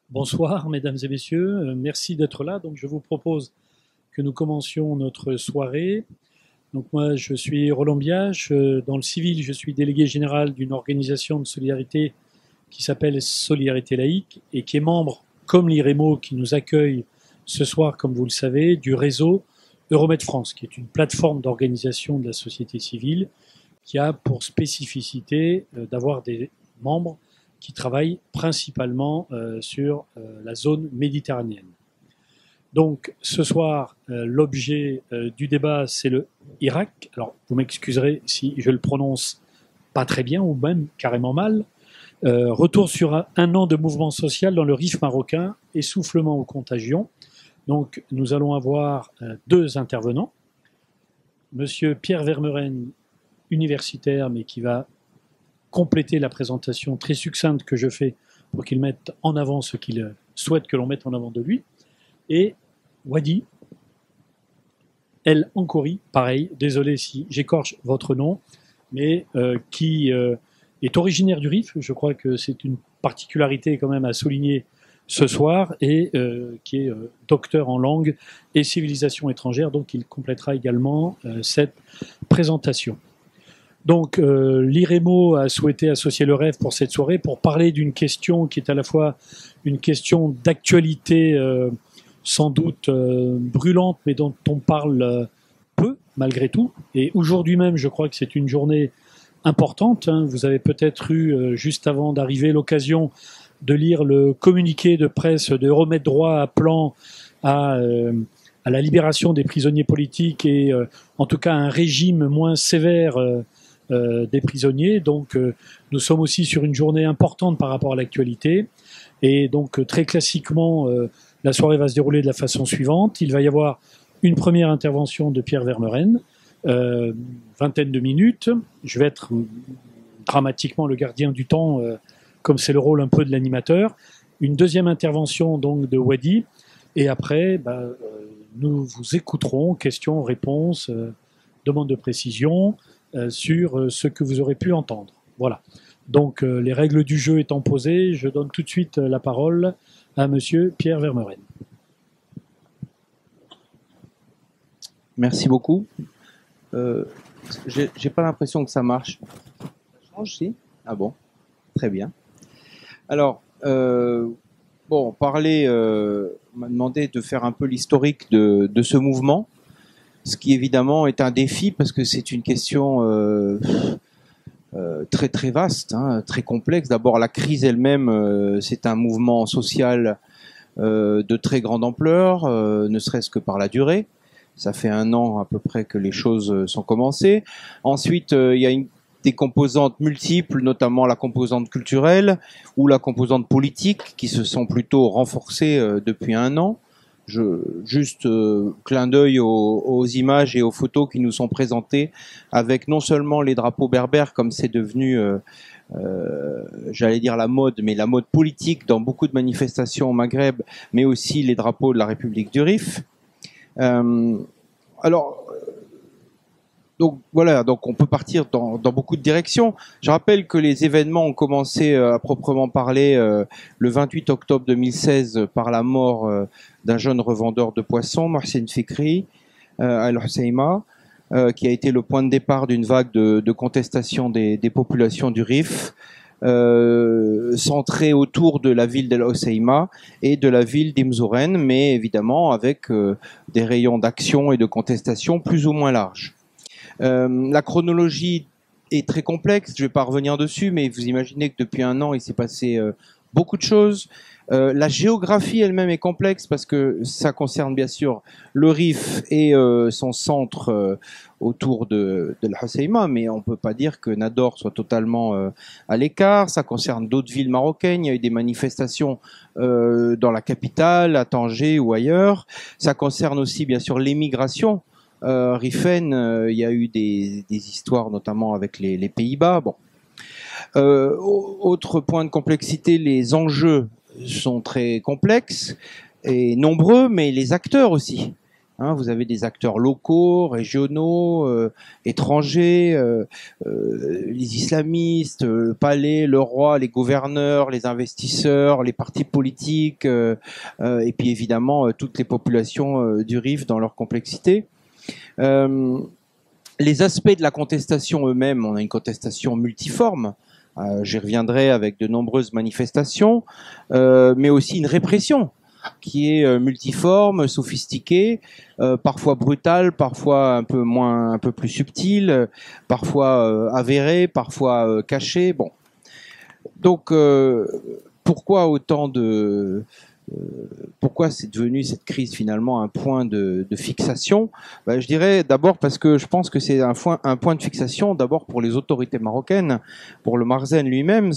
Bonsoir, mesdames et messieurs. Merci d'être là. Donc, je vous propose que nous commencions notre soirée. Donc, moi, je suis Roland Biache. Dans le civil, je suis délégué général d'une organisation de solidarité qui s'appelle Solidarité laïque et qui est membre, comme l'IREMO, qui nous accueille ce soir, comme vous le savez, du réseau Euromed France, qui est une plateforme d'organisation de la société civile qui a pour spécificité d'avoir des membres qui travaillent principalement sur la zone méditerranéenne. Donc ce soir, l'objet du débat, c'est le Irak. Alors vous m'excuserez si je le prononce pas très bien ou même carrément mal. Retour sur un an de mouvement social dans le Rif marocain, essoufflement ou contagion. Donc nous allons avoir deux intervenants. Monsieur Pierre Vermeuren, universitaire, mais qui va compléter la présentation très succincte que je fais pour qu'il mette en avant ce qu'il souhaite que l'on mette en avant de lui. Et Wadi El Ankori, pareil, désolé si j'écorche votre nom, mais qui est originaire du Rif, je crois que c'est une particularité quand même à souligner ce soir, et qui est docteur en langue et civilisation étrangère, donc il complétera également cette présentation. Donc l'IREMO a souhaité associer le rêve pour cette soirée pour parler d'une question qui est à la fois une question d'actualité sans doute brûlante, mais dont on parle peu malgré tout. Et aujourd'hui même, je crois que c'est une journée importante. Vous avez peut-être eu, juste avant d'arriver, l'occasion de lire le communiqué de presse de Euromed Droit appelant à la libération des prisonniers politiques et en tout cas un régime moins sévère des prisonniers. Donc nous sommes aussi sur une journée importante par rapport à l'actualité. Et donc très classiquement, la soirée va se dérouler de la façon suivante. Il va y avoir une première intervention de Pierre Vermeuren, vingtaine de minutes. Je vais être dramatiquement le gardien du temps, comme c'est le rôle un peu de l'animateur. Une deuxième intervention donc de Wadi. Et après, nous vous écouterons, questions, réponses, demandes de précision sur ce que vous aurez pu entendre. Voilà. Donc les règles du jeu étant posées, je donne tout de suite la parole à monsieur Pierre Vermeuren. Merci beaucoup. J'ai pas l'impression que ça marche. Ça change, si? Ah bon, très bien. Alors, bon, parler, on m'a demandé de faire un peu l'historique de ce mouvement, ce qui évidemment est un défi parce que c'est une question très très vaste, hein, très complexe. D'abord, la crise elle-même, c'est un mouvement social de très grande ampleur, ne serait-ce que par la durée. Ça fait 1 an à peu près que les choses sont commencées. Ensuite, il y a des composantes multiples, notamment la composante culturelle ou la composante politique, qui se sont plutôt renforcées depuis 1 an. Juste clin d'œil aux images et aux photos qui nous sont présentées, avec non seulement les drapeaux berbères, comme c'est devenu, j'allais dire la mode, mais la mode politique dans beaucoup de manifestations au Maghreb, mais aussi les drapeaux de la République du Rif. Alors, donc voilà, donc on peut partir dans beaucoup de directions. Je rappelle que les événements ont commencé à proprement parler le 28 octobre 2016 par la mort d'un jeune revendeur de poissons, Mohsen Fikri, à El Hoceima, qui a été le point de départ d'une vague de contestation des populations du Rif, centrée autour de la ville d'El Hoceima et de la ville d'Imzouren, mais évidemment avec des rayons d'action et de contestation plus ou moins larges. La chronologie est très complexe, je ne vais pas revenir dessus, mais vous imaginez que depuis 1 an, il s'est passé beaucoup de choses. La géographie elle-même est complexe parce que ça concerne bien sûr le Rif et son centre autour de l'Hoceima, mais on ne peut pas dire que Nador soit totalement à l'écart. Ça concerne d'autres villes marocaines. Il y a eu des manifestations dans la capitale, à Tanger ou ailleurs. Ça concerne aussi bien sûr l'émigration. Rifen, il y a eu des histoires notamment avec les Pays-Bas. Bon. Autre point de complexité, les enjeux sont très complexes et nombreux, mais les acteurs aussi. Vous avez des acteurs locaux, régionaux, étrangers, les islamistes, le palais, le roi, les gouverneurs, les investisseurs, les partis politiques, et puis évidemment toutes les populations du Rif dans leur complexité. Les aspects de la contestation eux-mêmes, on a une contestation multiforme. J'y reviendrai avec de nombreuses manifestations, mais aussi une répression qui est multiforme, sophistiquée, parfois brutale, parfois un peu plus subtile, parfois avérée, parfois cachée. Bon, donc pourquoi autant de pourquoi c'est devenu cette crise finalement un point de fixation? Je dirais d'abord parce que je pense que c'est un point de fixation d'abord pour les autorités marocaines, pour le Marzen lui-même.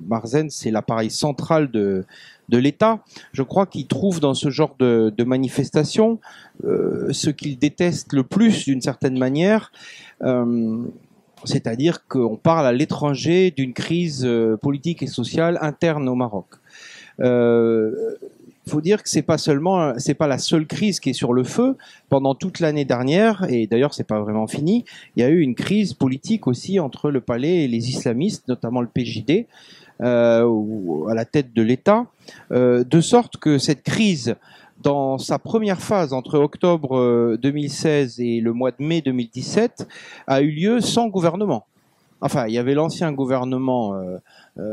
Marzen, c'est l'appareil central de l'État. Je crois qu'il trouve dans ce genre de manifestation ce qu'il déteste le plus d'une certaine manière, c'est-à-dire qu'on parle à l'étranger d'une crise politique et sociale interne au Maroc. Faut dire que c'est pas la seule crise qui est sur le feu. Pendant toute l'année dernière, et d'ailleurs c'est pas vraiment fini, il y a eu une crise politique aussi entre le palais et les islamistes, notamment le PJD, à la tête de l'État, de sorte que cette crise, dans sa première phase entre octobre 2016 et le mois de mai 2017, a eu lieu sans gouvernement. Enfin, il y avait l'ancien gouvernement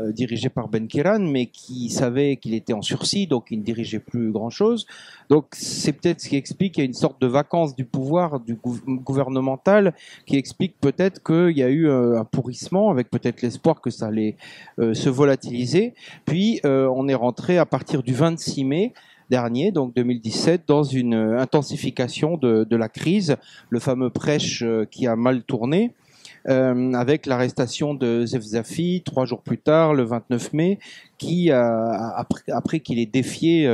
dirigé par Ben Kéran, mais qui savait qu'il était en sursis, donc il ne dirigeait plus grand-chose. Donc c'est peut-être ce qui explique qu'il y a une sorte de vacance du pouvoir du gouvernemental, qui explique peut-être qu'il y a eu un pourrissement, avec peut-être l'espoir que ça allait se volatiliser. Puis on est rentré à partir du 26 mai dernier, donc 2017, dans une intensification de la crise, le fameux prêche qui a mal tourné. Avec l'arrestation de Zefzafi 3 jours plus tard, le 29 mai, qui après qu'il ait défié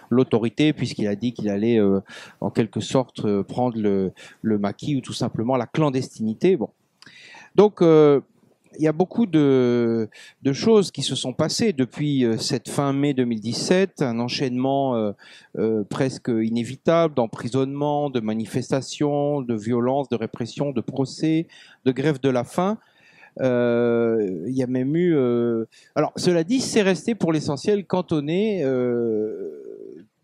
l'autorité, puisqu'il a dit qu'il allait en quelque sorte prendre le maquis ou tout simplement la clandestinité. Bon, donc il y a beaucoup de choses qui se sont passées depuis cette fin mai 2017, un enchaînement presque inévitable d'emprisonnements, de manifestations, de violences, de répression, de procès, de grève de la faim. Il y a même eu... Alors, cela dit, c'est resté pour l'essentiel cantonné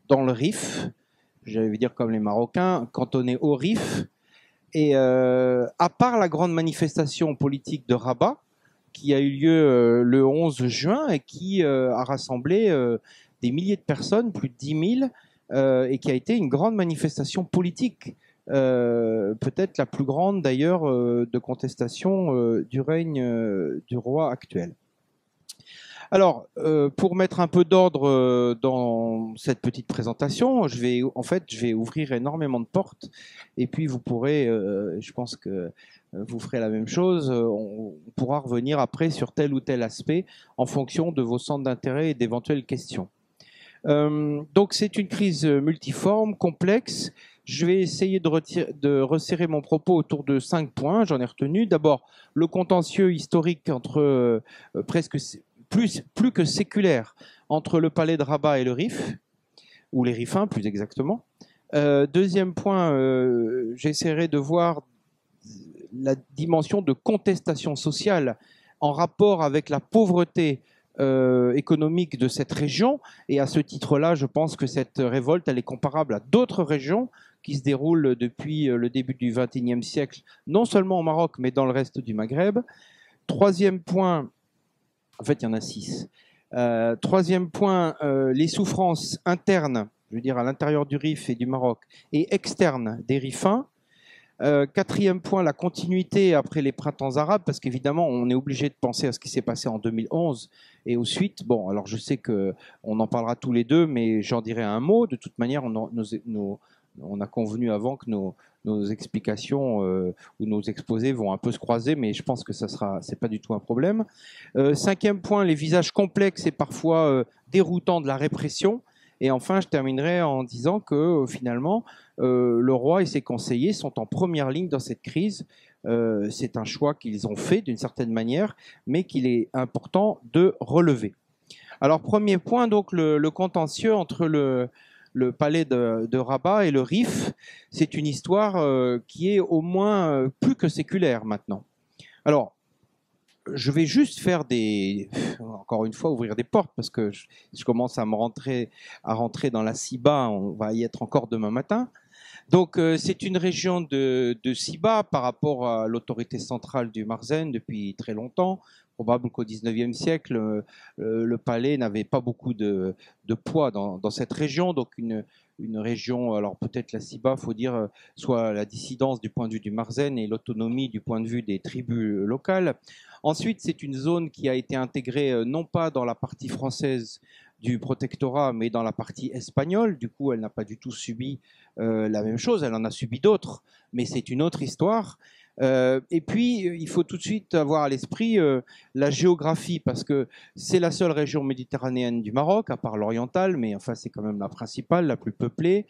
dans le Rif, j'allais dire comme les Marocains, cantonné au Rif. Et à part la grande manifestation politique de Rabat, qui a eu lieu le 11 juin et qui a rassemblé des milliers de personnes, plus de 10 000, et qui a été une grande manifestation politique, peut-être la plus grande d'ailleurs de contestation du règne du roi actuel. Alors, pour mettre un peu d'ordre dans cette petite présentation, je vais ouvrir énormément de portes, et puis vous pourrez, je pense que vous ferez la même chose, on pourra revenir après sur tel ou tel aspect en fonction de vos centres d'intérêt et d'éventuelles questions. Donc c'est une crise multiforme, complexe. Je vais essayer de resserrer mon propos autour de 5 points, j'en ai retenu. D'abord, le contentieux historique entre plus que séculaire entre le palais de Rabat et le Rif, ou les Rifins plus exactement. Deuxième point, j'essaierai de voir la dimension de contestation sociale en rapport avec la pauvreté économique de cette région. Et à ce titre-là, je pense que cette révolte, elle est comparable à d'autres régions qui se déroulent depuis le début du XXIe siècle, non seulement au Maroc, mais dans le reste du Maghreb. Troisième point, en fait, il y en a 6. Troisième point, les souffrances internes, je veux dire à l'intérieur du Rif et du Maroc, et externes des Rifins. Quatrième point, la continuité après les printemps arabes, parce qu'évidemment, on est obligé de penser à ce qui s'est passé en 2011 et aux suites. Bon, alors je sais qu'on en parlera tous les deux, mais j'en dirai un mot. De toute manière, on a convenu avant que nos explications ou nos exposés vont un peu se croiser, mais je pense que c'est pas du tout un problème. Cinquième point, les visages complexes et parfois déroutants de la répression. Et enfin, je terminerai en disant que finalement, le roi et ses conseillers sont en première ligne dans cette crise. C'est un choix qu'ils ont fait d'une certaine manière, mais qu'il est important de relever. Alors, premier point, donc le contentieux entre le le palais de Rabat et le Rif, c'est une histoire qui est au moins plus que séculaire maintenant. Alors, je vais juste faire encore une fois, ouvrir des portes parce que je commence à rentrer dans la Ciba. On va y être encore demain matin. Donc, c'est une région de Ciba par rapport à l'autorité centrale du Marzen depuis très longtemps. Probable qu'au XIXe siècle, le palais n'avait pas beaucoup de poids dans cette région. Donc, une région, alors peut-être la Ciba, faut dire, soit la dissidence du point de vue du Marzen et l'autonomie du point de vue des tribus locales. Ensuite, c'est une zone qui a été intégrée non pas dans la partie française du protectorat, mais dans la partie espagnole. Du coup, elle n'a pas du tout subi la même chose. Elle en a subi d'autres, mais c'est une autre histoire. Et puis, il faut tout de suite avoir à l'esprit la géographie, parce que c'est la seule région méditerranéenne du Maroc, à part l'orientale, mais enfin c'est quand même la principale, la plus peuplée,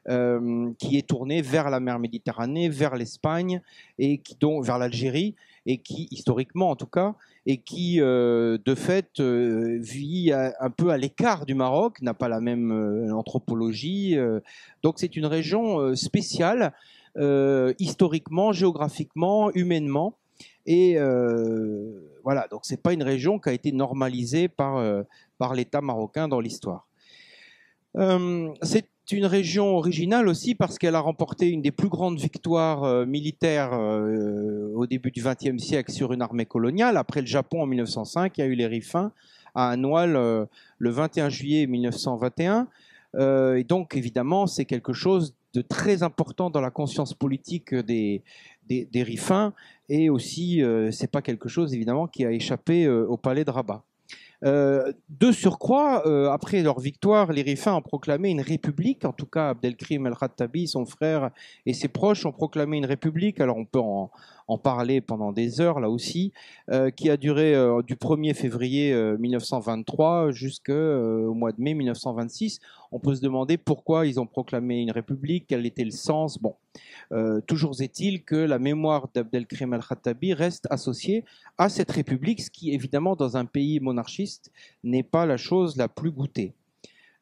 qui est tournée vers la mer Méditerranée, vers l'Espagne et donc vers l'Algérie, et qui, historiquement en tout cas, et qui de fait vit un peu à l'écart du Maroc, n'a pas la même anthropologie. Donc c'est une région spéciale. Historiquement, géographiquement, humainement, et voilà. Donc c'est pas une région qui a été normalisée par l'État marocain dans l'histoire. C'est une région originale aussi parce qu'elle a remporté une des plus grandes victoires militaires au début du XXe siècle sur une armée coloniale. Après le Japon en 1905, il y a eu les Rifains à Anoual le 21 juillet 1921. Et donc évidemment, c'est quelque chose de très important dans la conscience politique des Rifains, et aussi c'est pas quelque chose évidemment qui a échappé au palais de Rabat. De surcroît, après leur victoire, les Rifains ont proclamé une république. En tout cas, Abdelkrim el-Khattabi, son frère et ses proches ont proclamé une république. Alors on peut en parler pendant des heures là aussi, qui a duré du 1er février 1923 jusqu'au mois de mai 1926. On peut se demander pourquoi ils ont proclamé une république, quel était le sens. Bon, toujours est-il que la mémoire d'Abdelkrim el-Khattabi reste associée à cette république, ce qui évidemment dans un pays monarchiste n'est pas la chose la plus goûtée.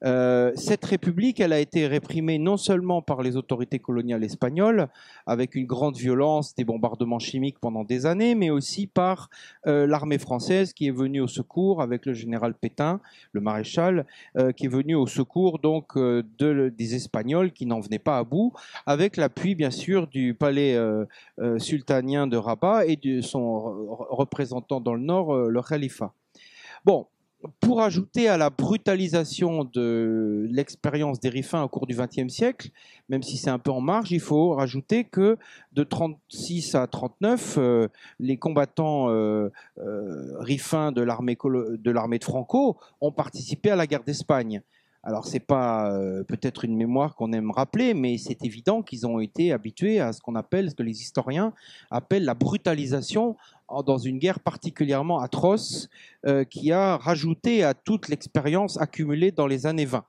Cette république, elle a été réprimée non seulement par les autorités coloniales espagnoles, avec une grande violence, des bombardements chimiques pendant des années, mais aussi par l'armée française qui est venue au secours avec le général Pétain, le maréchal, qui est venu au secours donc des Espagnols qui n'en venaient pas à bout, avec l'appui bien sûr du palais sultanien de Rabat et de son représentant dans le nord, le khalifa. Bon. Pour ajouter à la brutalisation de l'expérience des Rifains au cours du XXe siècle, même si c'est un peu en marge, il faut rajouter que de 36 à 39, les combattants Rifains de l'armée de Franco ont participé à la guerre d'Espagne. Alors c'est pas peut-être une mémoire qu'on aime rappeler, mais c'est évident qu'ils ont été habitués à ce que les historiens appellent la brutalisation dans une guerre particulièrement atroce qui a rajouté à toute l'expérience accumulée dans les années 20.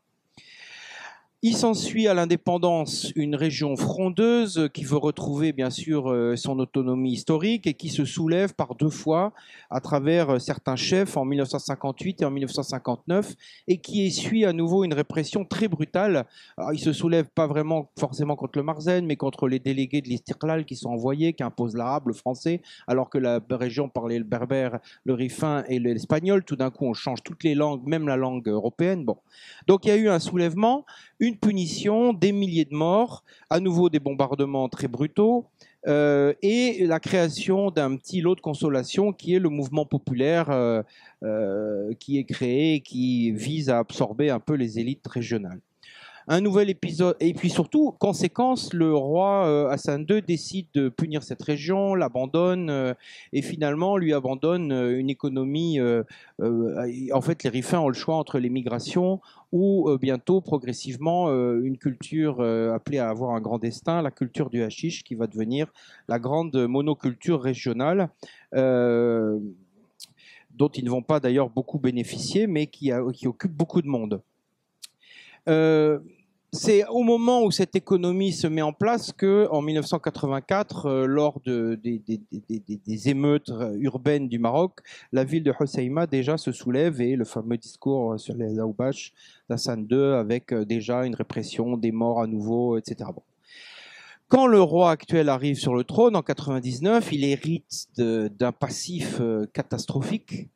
Il s'ensuit à l'indépendance une région frondeuse qui veut retrouver bien sûr son autonomie historique et qui se soulève par deux fois à travers certains chefs en 1958 et en 1959 et qui essuie à nouveau une répression très brutale. Alors, il se soulève pas vraiment forcément contre le Marzen, mais contre les délégués de l'Istiqlal qui sont envoyés, qui imposent l'arabe, le français, alors que la région parlait le berbère, le rifin et l'espagnol. Tout d'un coup, on change toutes les langues, même la langue européenne. Bon, donc il y a eu un soulèvement, une punition, des milliers de morts, à nouveau des bombardements très brutaux, et la création d'un petit lot de consolation qui est le mouvement populaire qui est créé et qui vise à absorber un peu les élites régionales. Un nouvel épisode, et puis surtout, conséquence, le roi Hassan II décide de punir cette région, l'abandonne, et finalement lui abandonne une économie. En fait, les Rifains ont le choix entre les migrations ou bientôt, progressivement, une culture appelée à avoir un grand destin, la culture du hashish, qui va devenir la grande monoculture régionale. Dont ils ne vont pas d'ailleurs beaucoup bénéficier, mais qui occupe beaucoup de monde. c'est au moment où cette économie se met en place que, en 1984, lors des émeutes urbaines du Maroc, la ville de Hoceima déjà se soulève et le fameux discours sur les Aoubache d'Hassan II avec déjà une répression, des morts à nouveau, etc. Bon. Quand le roi actuel arrive sur le trône en 99, il hérite d'un passif catastrophique.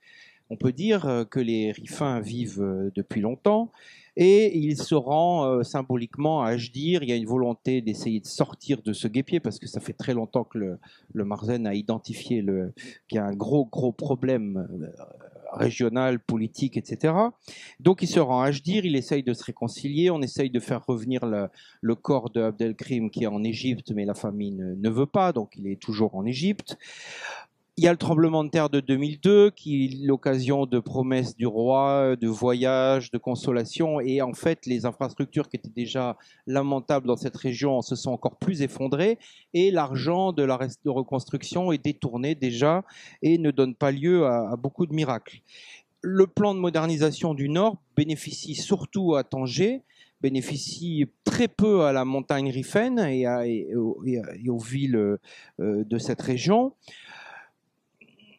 On peut dire que les Rifains vivent depuis longtemps et il se rend symboliquement à Ajdir. Il y a une volonté d'essayer de sortir de ce guêpier parce que ça fait très longtemps que le Marzen a identifié qu'il y a un gros problème régional, politique, etc. Donc il se rend à Ajdir, il essaye de se réconcilier, on essaye de faire revenir le corps de Abdelkrim qui est en Égypte, mais la famille ne veut pas, donc il est toujours en Égypte. Il y a le tremblement de terre de 2002 qui est l'occasion de promesses du roi, de voyages, de consolation. Et en fait, les infrastructures qui étaient déjà lamentables dans cette région se sont encore plus effondrées. Et l'argent de la reconstruction est détourné déjà et ne donne pas lieu à beaucoup de miracles. Le plan de modernisation du Nord bénéficie surtout à Tanger, bénéficie très peu à la montagne riffaine et aux villes de cette région.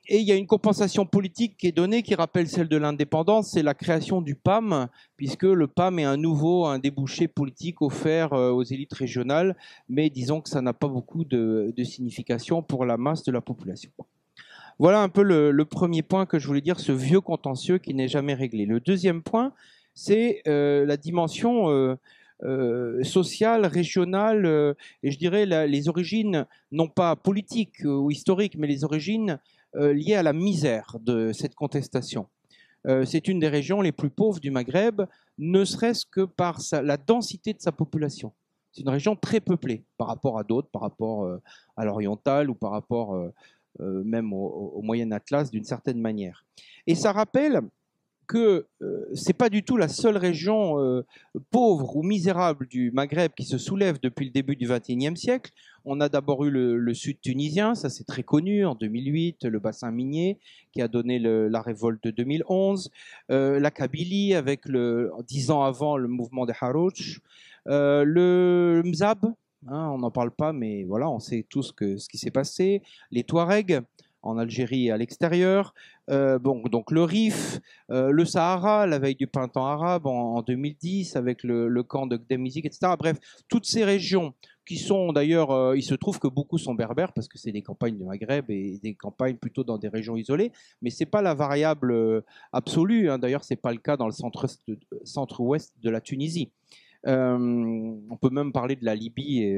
Et il y a une compensation politique qui est donnée, qui rappelle celle de l'indépendance, c'est la création du PAM, puisque le PAM est un débouché politique offert aux élites régionales, mais disons que ça n'a pas beaucoup de signification pour la masse de la population. Voilà un peu le premier point que je voulais dire, ce vieux contentieux qui n'est jamais réglé. Le deuxième point, c'est la dimension sociale, régionale, et je dirais les origines, non pas politiques ou historiques, mais les origines liées à la misère de cette contestation. C'est une des régions les plus pauvres du Maghreb, ne serait-ce que par la densité de sa population. C'est une région très peuplée par rapport à d'autres, par rapport à l'oriental ou par rapport même au Moyen Atlas d'une certaine manière. Et ça rappelle que c'est pas du tout la seule région pauvre ou misérable du Maghreb qui se soulève depuis le début du XXIe siècle. On a d'abord eu le sud tunisien, ça c'est très connu, en 2008, le bassin minier qui a donné la révolte de 2011, la Kabylie avec 10 ans avant le mouvement des Harouch, le Mzab, hein, on n'en parle pas, mais voilà, on sait tous ce qui s'est passé, les Touaregs en Algérie et à l'extérieur, donc le Rif, le Sahara, la veille du printemps arabe en 2010 avec le camp de Gdemizig, etc. Bref, toutes ces régions qui sont d'ailleurs, il se trouve que beaucoup sont berbères parce que c'est des campagnes du Maghreb et des campagnes plutôt dans des régions isolées, mais c'est pas la variable absolue, hein. D'ailleurs, c'est pas le cas dans le centre-ouest de la Tunisie. On peut même parler de la Libye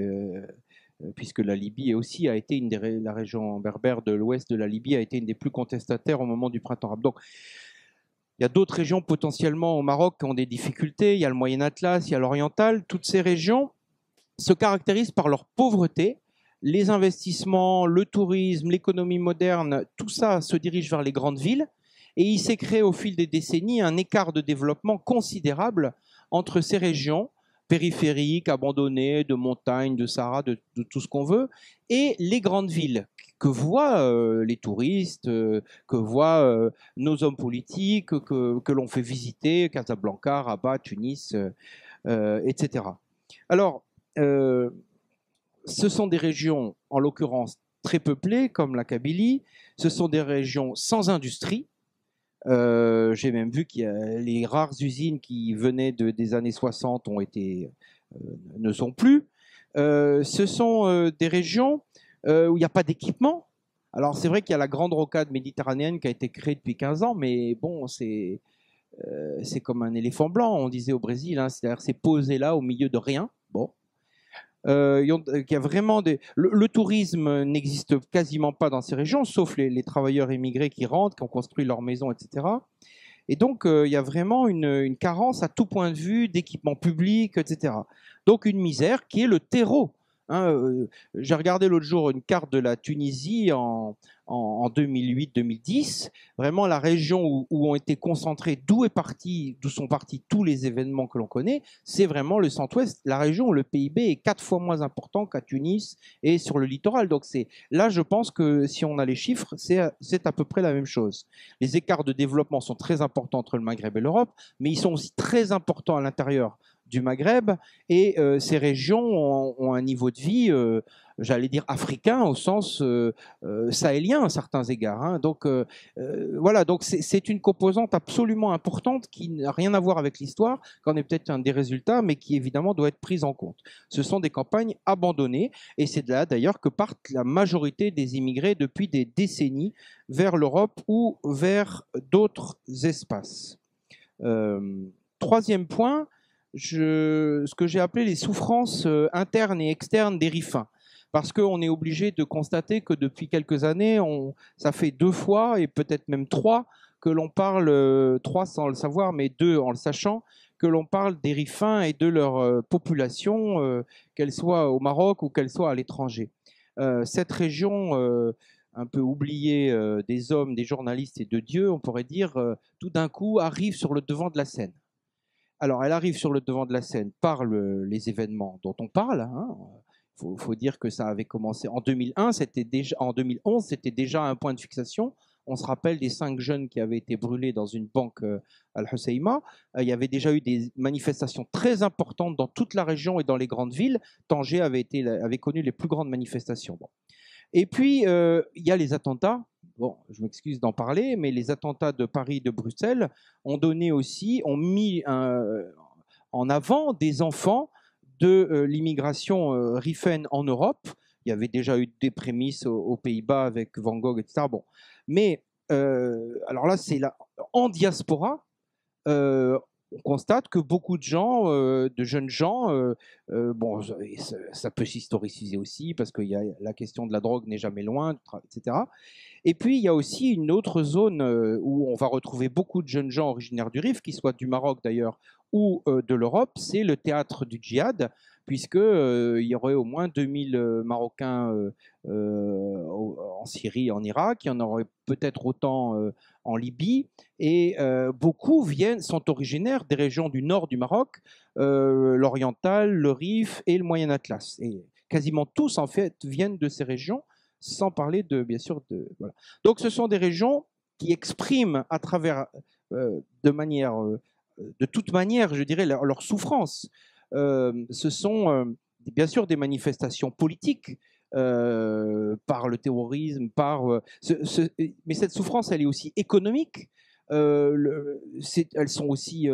puisque la Libye aussi a été la région berbère de l'ouest de la Libye a été une des plus contestataires au moment du printemps arabe. Donc, il y a d'autres régions potentiellement au Maroc qui ont des difficultés. Il y a le Moyen Atlas, il y a l'Oriental. Toutes ces régions se caractérisent par leur pauvreté. Les investissements, le tourisme, l'économie moderne, tout ça se dirige vers les grandes villes. Et il s'est créé au fil des décennies un écart de développement considérable entre ces régions périphériques, abandonnées, de montagnes, de Sahara, de tout ce qu'on veut, et les grandes villes que voient les touristes, que voient nos hommes politiques, que l'on fait visiter, Casablanca, Rabat, Tunis, etc. Alors, ce sont des régions, en l'occurrence, très peuplées, comme la Kabylie, ce sont des régions sans industrie. J'ai même vu qu'il y a les rares usines qui venaient des années 60 ne sont plus. Ce sont des régions où il n'y a pas d'équipement. Alors c'est vrai qu'il y a la grande rocade méditerranéenne qui a été créée depuis 15 ans, mais bon, c'est comme un éléphant blanc, on disait au Brésil, hein, c'est-à-dire c'est posé là au milieu de rien. Bon. Il y a vraiment le tourisme n'existe quasiment pas dans ces régions, sauf les travailleurs émigrés qui rentrent, qui ont construit leur maison, etc. Et donc, il y a vraiment une carence à tout point de vue d'équipements publics, etc. Donc, une misère qui est le terreau. Hein, j'ai regardé l'autre jour une carte de la Tunisie en 2008-2010, vraiment la région où ont été concentrés, d'où sont partis tous les événements que l'on connaît, c'est vraiment le centre-ouest, la région où le PIB est 4 fois moins important qu'à Tunis et sur le littoral. Donc là, je pense que si on a les chiffres, c'est à peu près la même chose. Les écarts de développement sont très importants entre le Maghreb et l'Europe, mais ils sont aussi très importants à l'intérieur du Maghreb, et ces régions ont un niveau de vie, j'allais dire africain au sens sahélien à certains égards. Hein. Donc voilà, donc c'est une composante absolument importante qui n'a rien à voir avec l'histoire, qu'en est peut-être un des résultats, mais qui évidemment doit être prise en compte. Ce sont des campagnes abandonnées, et c'est de là d'ailleurs que partent la majorité des immigrés depuis des décennies vers l'Europe ou vers d'autres espaces. Troisième point, ce que j'ai appelé les souffrances internes et externes des Rifins. Parce qu'on est obligé de constater que depuis quelques années, ça fait 2 fois et peut-être même 3 que l'on parle, 3 sans le savoir, mais 2 en le sachant, que l'on parle des Rifins et de leur population, qu'elle soit au Maroc ou qu'elle soit à l'étranger. Cette région un peu oubliée des hommes, des journalistes et de Dieu, on pourrait dire, tout d'un coup arrive sur le devant de la scène. Alors, elle arrive sur le devant de la scène par les événements dont on parle. Hein. Faut dire que ça avait commencé en 2001, en 2011, c'était déjà un point de fixation. On se rappelle des 5 jeunes qui avaient été brûlés dans une banque Al-Husseima. Il y avait déjà eu des manifestations très importantes dans toute la région et dans les grandes villes. Tanger avait connu les plus grandes manifestations. Bon. Et puis, il y a les attentats. Bon, je m'excuse d'en parler, mais les attentats de Paris et de Bruxelles ont mis en avant des enfants de l'immigration rifaine en Europe. Il y avait déjà eu des prémices aux Pays-Bas avec Van Gogh, etc. Bon. Mais, alors là, c'est en diaspora, on constate que beaucoup de gens, de jeunes gens, bon, ça peut s'historiciser aussi, parce que la question de la drogue n'est jamais loin, etc. Et puis, il y a aussi une autre zone où on va retrouver beaucoup de jeunes gens originaires du Rif, qui soient du Maroc d'ailleurs, ou de l'Europe, c'est le théâtre du djihad, puisque il y aurait au moins 2000 Marocains en Syrie, en Irak, il y en aurait peut-être autant en Libye, et beaucoup sont originaires des régions du nord du Maroc, l'Oriental, le Rif et le Moyen Atlas. Et quasiment tous, en fait, viennent de ces régions, sans parler bien sûr, voilà. Donc, ce sont des régions qui expriment à travers, de toute manière, je dirais, leur souffrance. Ce sont bien sûr des manifestations politiques par le terrorisme, mais cette souffrance, elle est aussi économique. Elles sont aussi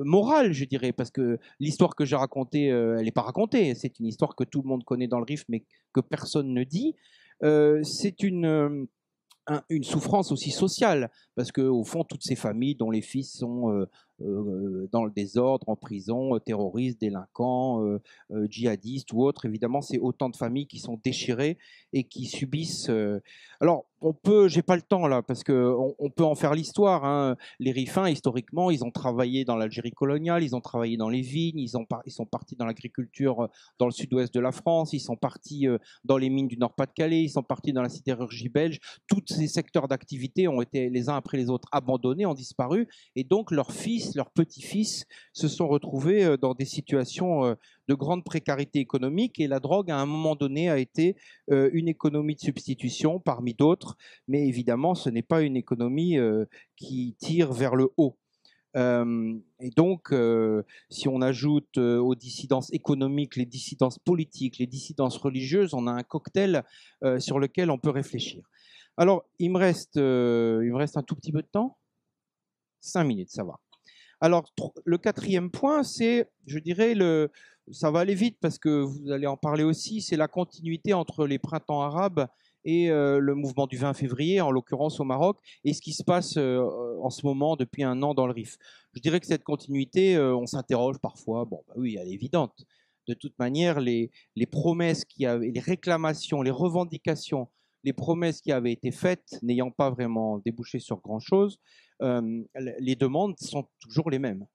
morales, je dirais, parce que l'histoire que j'ai racontée, elle n'est pas racontée. C'est une histoire que tout le monde connaît dans le Rif, mais que personne ne dit. C'est une souffrance aussi sociale, parce que au fond, toutes ces familles dont les fils sont dans le désordre, en prison, terroristes, délinquants, djihadistes ou autres, évidemment, c'est autant de familles qui sont déchirées et qui subissent. Alors, j'ai pas le temps là, parce que on peut en faire l'histoire. Hein. Les Rifins, historiquement, ils ont travaillé dans l'Algérie coloniale, ils ont travaillé dans les vignes, ils sont partis dans l'agriculture dans le sud-ouest de la France, ils sont partis dans les mines du Nord-Pas-de-Calais, ils sont partis dans la sidérurgie belge. Tous ces secteurs d'activité ont été les uns après les autres abandonnés, ont disparu, et donc leurs fils, leurs petits-fils se sont retrouvés dans des situations de grande précarité économique, et la drogue, à un moment donné, a été une économie de substitution parmi d'autres, mais évidemment, ce n'est pas une économie qui tire vers le haut. Et donc, si on ajoute aux dissidences économiques les dissidences politiques, les dissidences religieuses, on a un cocktail sur lequel on peut réfléchir. Alors, il me reste un tout petit peu de temps. 5 minutes, ça va. Alors, le 4e point, c'est, je dirais, ça va aller vite parce que vous allez en parler aussi, c'est la continuité entre les printemps arabes et le mouvement du 20 février, en l'occurrence au Maroc, et ce qui se passe en ce moment depuis 1 an dans le Rif. Je dirais que cette continuité, on s'interroge parfois, bon, bah oui, elle est évidente. De toute manière, les promesses les réclamations, les revendications, les promesses qui avaient été faites, n'ayant pas vraiment débouché sur grand-chose, les demandes sont toujours les mêmes.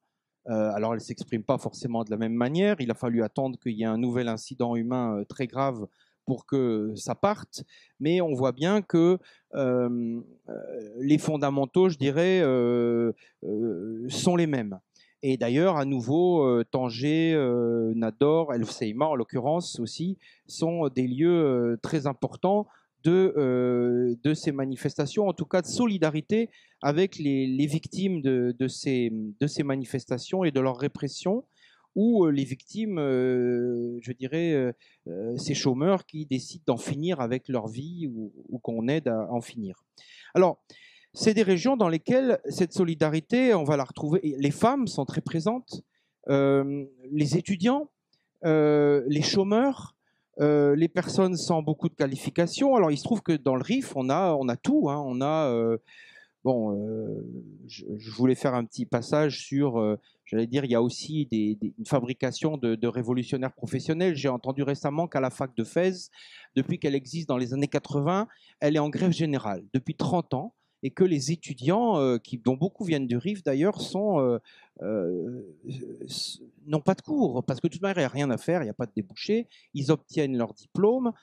Alors, elles ne s'expriment pas forcément de la même manière. Il a fallu attendre qu'il y ait un nouvel incident humain très grave pour que ça parte. Mais on voit bien que les fondamentaux, je dirais, sont les mêmes. Et d'ailleurs, à nouveau, Tanger, Nador, El Fseima, en l'occurrence aussi, sont des lieux très importants de ces manifestations, en tout cas de solidarité avec les victimes de ces manifestations et de leur répression, ou les victimes, je dirais, ces chômeurs qui décident d'en finir avec leur vie ou qu'on aide à en finir. Alors, c'est des régions dans lesquelles cette solidarité, on va la retrouver. Les femmes sont très présentes, les étudiants, les chômeurs, les personnes sans beaucoup de qualifications. Alors, il se trouve que dans le RIF, on a tout. Hein. On a bon, je voulais faire un petit passage sur, j'allais dire, il y a aussi une fabrication de révolutionnaires professionnels. J'ai entendu récemment qu'à la fac de Fès, depuis qu'elle existe dans les années 80, elle est en grève générale depuis 30 ans et que les étudiants, dont beaucoup viennent du RIF d'ailleurs, n'ont pas de cours parce que de toute manière, il n'y a rien à faire, il n'y a pas de débouché. Ils obtiennent leur diplôme,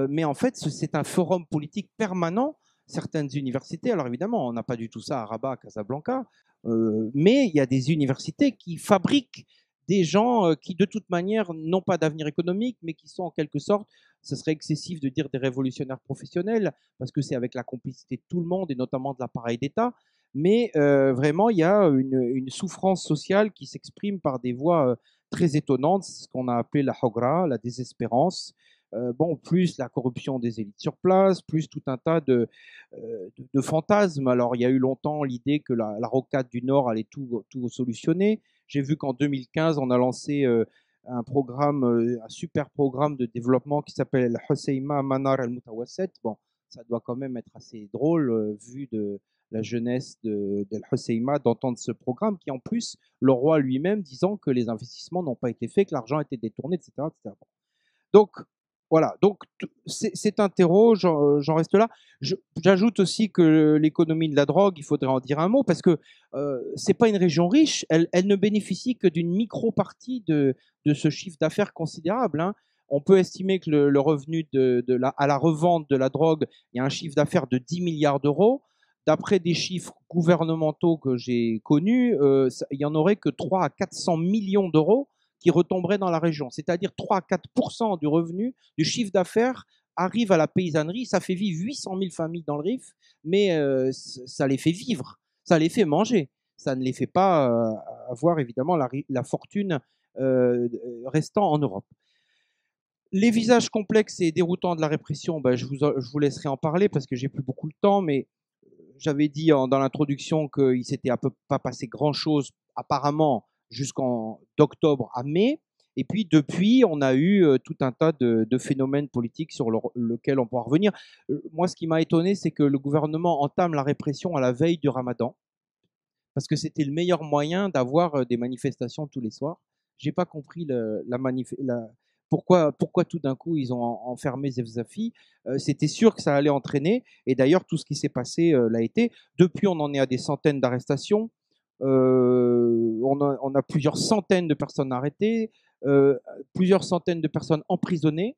mais en fait, c'est un forum politique permanent. Certaines universités, alors évidemment, on n'a pas du tout ça à Rabat, à Casablanca, mais il y a des universités qui fabriquent des gens qui, de toute manière, n'ont pas d'avenir économique, mais qui sont en quelque sorte, ce serait excessif de dire des révolutionnaires professionnels, parce que c'est avec la complicité de tout le monde, et notamment de l'appareil d'État, mais vraiment, il y a une souffrance sociale qui s'exprime par des voies très étonnantes, ce qu'on a appelé la hogra, la désespérance, bon, plus la corruption des élites sur place, plus tout un tas de fantasmes. Alors, il y a eu longtemps l'idée que la rocade du Nord allait tout solutionner. J'ai vu qu'en 2015, on a lancé un programme, un super programme de développement qui s'appelle Husseima Manar al-Mutawasset. Bon, ça doit quand même être assez drôle, vu de la jeunesse d'El Husseima, d'entendre ce programme qui, en plus, le roi lui-même disant que les investissements n'ont pas été faits, que l'argent a été détourné, etc. etc. Bon. Donc, voilà, donc c'est un terreau, j'en reste là. J'ajoute aussi que l'économie de la drogue, il faudrait en dire un mot, parce que c'est pas une région riche, elle ne bénéficie que d'une micro-partie de ce chiffre d'affaires considérable. Hein. On peut estimer que le revenu à la revente de la drogue, il y a un chiffre d'affaires de 10 milliards d'euros. D'après des chiffres gouvernementaux que j'ai connus, il y en aurait que 3 à 400 millions d'euros qui retomberaient dans la région. C'est-à-dire 3 à 4% du revenu, du chiffre d'affaires arrive à la paysannerie. Ça fait vivre 800 000 familles dans le Rif, mais ça les fait vivre, ça les fait manger. Ça ne les fait pas avoir évidemment la fortune restant en Europe. Les visages complexes et déroutants de la répression, ben, je vous laisserai en parler parce que j'ai plus beaucoup de temps, mais j'avais dit dans l'introduction qu'il s'était pas passé grand-chose apparemment jusqu'en d'octobre à mai. Et puis depuis, on a eu tout un tas de phénomènes politiques sur lequel on pourra revenir. Moi, ce qui m'a étonné, c'est que le gouvernement entame la répression à la veille du Ramadan, parce que c'était le meilleur moyen d'avoir des manifestations tous les soirs. J'ai pas compris pourquoi tout d'un coup ils ont enfermé Zefzafi. C'était sûr que ça allait entraîner, et d'ailleurs tout ce qui s'est passé l'a été. Depuis, on en est à des centaines d'arrestations. On a plusieurs centaines de personnes arrêtées, plusieurs centaines de personnes emprisonnées,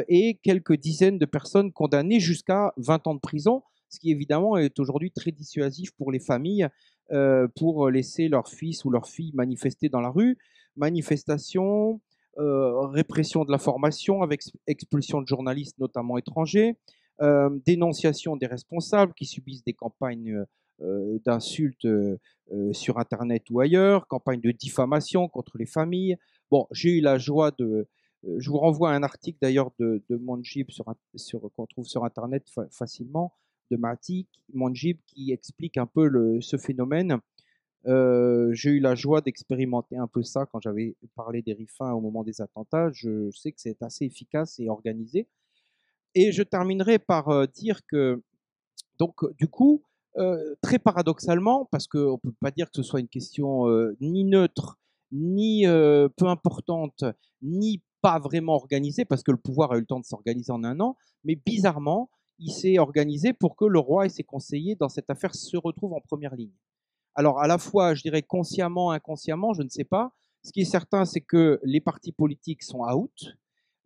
et quelques dizaines de personnes condamnées jusqu'à 20 ans de prison, ce qui évidemment est aujourd'hui très dissuasif pour les familles, pour laisser leur fils ou leur fille manifester dans la rue. Manifestation, répression de l'information avec expulsion de journalistes, notamment étrangers, dénonciation des responsables qui subissent des campagnes d'insultes sur Internet ou ailleurs, campagne de diffamation contre les familles. Bon, j'ai eu la joie je vous renvoie à un article d'ailleurs de Monjib qu'on trouve sur Internet facilement, de Monjib, qui explique un peu ce phénomène. J'ai eu la joie d'expérimenter un peu ça quand j'avais parlé des Rifins au moment des attentats. Je sais que c'est assez efficace et organisé. Et je terminerai par dire que, donc, du coup, très paradoxalement, parce qu'on ne peut pas dire que ce soit une question ni neutre, ni peu importante, ni pas vraiment organisée, parce que le pouvoir a eu le temps de s'organiser en un an, mais bizarrement, il s'est organisé pour que le roi et ses conseillers dans cette affaire se retrouvent en première ligne. Alors, à la fois, je dirais consciemment, inconsciemment, je ne sais pas. Ce qui est certain, c'est que les partis politiques sont out,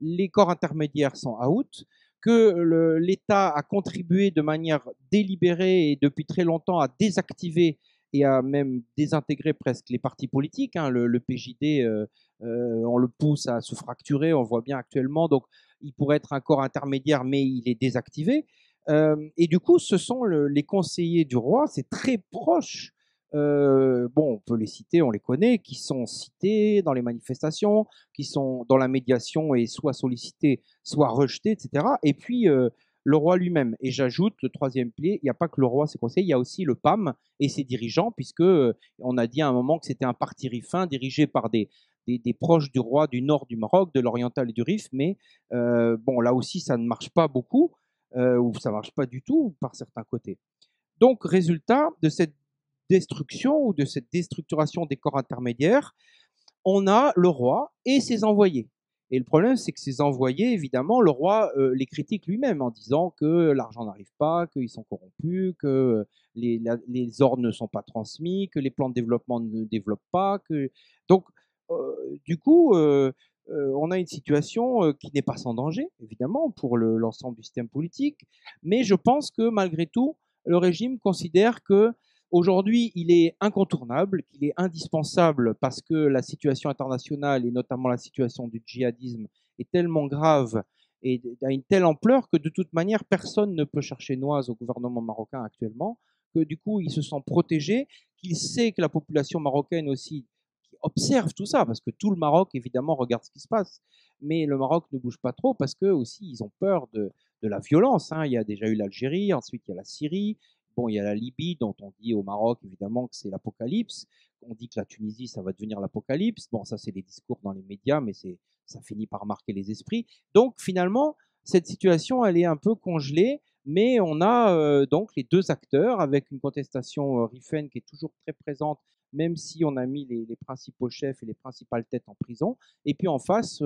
les corps intermédiaires sont out, que l'État a contribué de manière délibérée et depuis très longtemps à désactiver et à même désintégrer presque les partis politiques. Hein. Le PJD, on le pousse à se fracturer, on le voit bien actuellement. Donc, il pourrait être un corps intermédiaire, mais il est désactivé. Et du coup, ce sont les conseillers du roi, c'est très proche Bon, on peut les citer, on les connaît, qui sont cités dans les manifestations, qui sont dans la médiation et soit sollicités, soit rejetés, etc. Et puis le roi lui-même. Et j'ajoute le troisième pilier, il n'y a pas que le roi, ses conseillers, il y a aussi le PAM et ses dirigeants, puisque on a dit à un moment que c'était un parti rifin dirigé par des proches du roi du nord du Maroc, de l'oriental et du Rif, mais bon, là aussi, ça ne marche pas beaucoup, ou ça ne marche pas du tout par certains côtés. Donc, résultat de cette destruction ou de cette déstructuration des corps intermédiaires, on a le roi et ses envoyés. Et le problème, c'est que ces envoyés, évidemment, le roi les critique lui-même en disant que l'argent n'arrive pas, qu'ils sont corrompus, que les ordres ne sont pas transmis, que les plans de développement ne développent pas. Donc, du coup, on a une situation qui n'est pas sans danger, évidemment, pour l'ensemble du système politique. Mais je pense que, malgré tout, le régime considère que aujourd'hui, il est incontournable, qu'il est indispensable parce que la situation internationale et notamment la situation du djihadisme est tellement grave et a une telle ampleur que de toute manière, personne ne peut chercher noise au gouvernement marocain actuellement, que du coup, il se sent protégé, qu'il sait que la population marocaine aussi observe tout ça, parce que tout le Maroc, évidemment, regarde ce qui se passe. Mais le Maroc ne bouge pas trop parce que aussi, ils ont peur de la violence. Hein. Il y a déjà eu l'Algérie, ensuite il y a la Syrie. Bon, il y a la Libye, dont on dit au Maroc, évidemment, que c'est l'apocalypse. On dit que la Tunisie, ça va devenir l'apocalypse. Bon, ça, c'est des discours dans les médias, mais ça finit par marquer les esprits. Donc, finalement, cette situation, elle est un peu congelée, mais on a donc les deux acteurs, avec une contestation rifaine qui est toujours très présente, même si on a mis les principaux chefs et les principales têtes en prison. Et puis en face,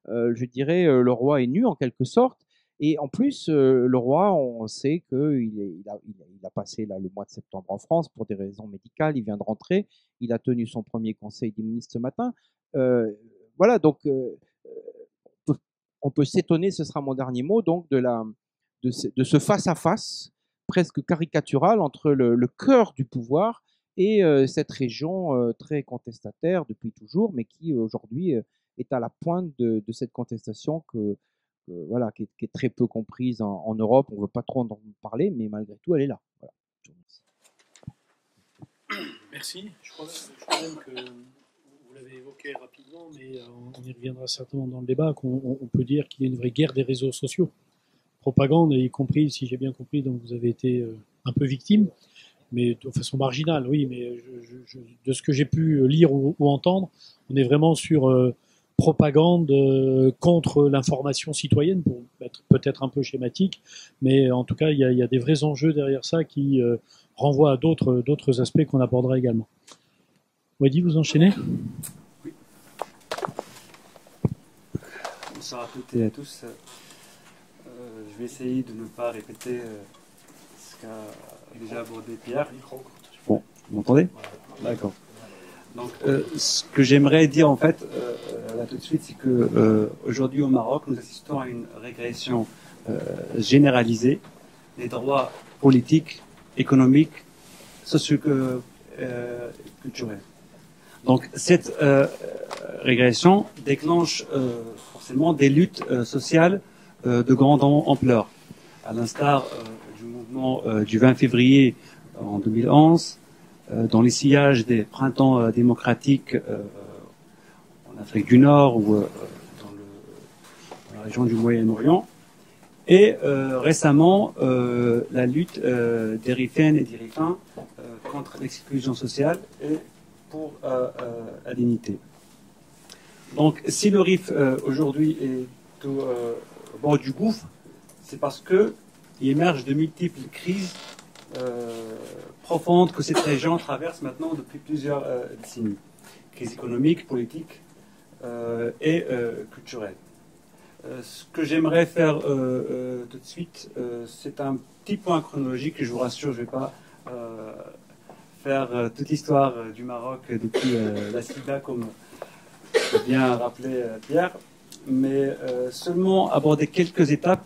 je dirais, le roi est nu, en quelque sorte. Et en plus, le roi, on sait qu'il a passé là, le mois de septembre en France pour des raisons médicales. Il vient de rentrer. Il a tenu son premier conseil des ministres ce matin. Voilà, donc on peut s'étonner, ce sera mon dernier mot, donc de ce face-à-face presque caricatural entre le cœur du pouvoir et cette région très contestataire depuis toujours, mais qui aujourd'hui est à la pointe de cette contestation voilà, qui est très peu comprise en Europe. On ne veut pas trop en parler, mais malgré tout, elle est là. Voilà. Merci. Je crois même que vous l'avez évoqué rapidement, mais on y reviendra certainement dans le débat, qu'on peut dire qu'il y a une vraie guerre des réseaux sociaux. Propagande, y compris, si j'ai bien compris, donc vous avez été un peu victime, mais de façon marginale, oui, mais de ce que j'ai pu lire ou entendre, on est vraiment sur propagande contre l'information citoyenne, pour être peut-être un peu schématique, mais en tout cas, il y a des vrais enjeux derrière ça qui renvoient à d'autres aspects qu'on abordera également. Wadi, vous enchaînez ? Oui. Bonsoir à toutes et à tous. Je vais essayer de ne pas répéter ce qu'a déjà abordé Pierre. Bon, vous m'entendez ? D'accord. Donc, ce que j'aimerais dire en fait là tout de suite, c'est que aujourd'hui au Maroc, nous assistons à une régression généralisée des droits politiques, économiques, socio-culturels. Donc, cette régression déclenche forcément des luttes sociales de grande ampleur, à l'instar du mouvement du 20 février en 2011, dans les sillages des printemps démocratiques en Afrique du Nord ou dans la région du Moyen-Orient, et récemment la lutte des Rifaines et des Rifins contre l'exclusion sociale et pour la dignité. Donc, si le RIF aujourd'hui est au bord du gouffre, c'est parce que il émerge de multiples crises profondes que cette région traverse maintenant depuis plusieurs décennies. Crise économique, politique et culturelle. Ce que j'aimerais faire tout de suite, c'est un petit point chronologique, et je vous rassure, je ne vais pas faire toute l'histoire du Maroc depuis la Sida, comme bien rappelé Pierre, mais seulement aborder quelques étapes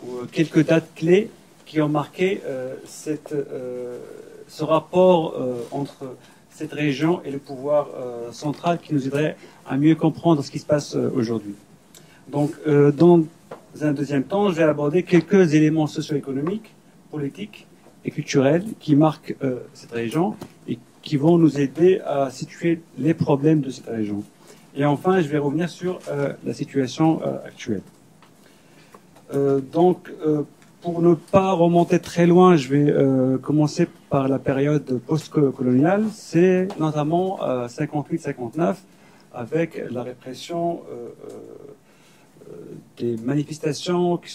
ou quelques dates clés qui ont marqué ce rapport entre cette région et le pouvoir central, qui nous aiderait à mieux comprendre ce qui se passe aujourd'hui. Donc, dans un deuxième temps, je vais aborder quelques éléments socio-économiques, politiques et culturels qui marquent cette région et qui vont nous aider à situer les problèmes de cette région. Et enfin, je vais revenir sur la situation actuelle. Donc, pour ne pas remonter très loin, je vais commencer par la période post-coloniale. C'est notamment 58-59, avec la répression des manifestations qui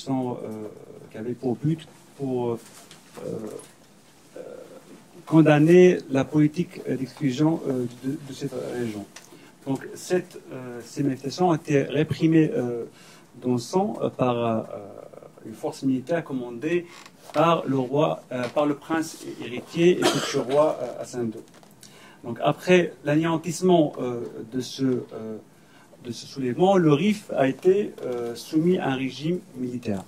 avaient pour but pour condamner la politique d'exclusion de cette région. Donc ces manifestations ont été réprimées dans le sang par une force militaire commandée par le roi, par le prince héritier et futur roi Hassan II. Donc après l'anéantissement de ce soulèvement, le Rif a été soumis à un régime militaire.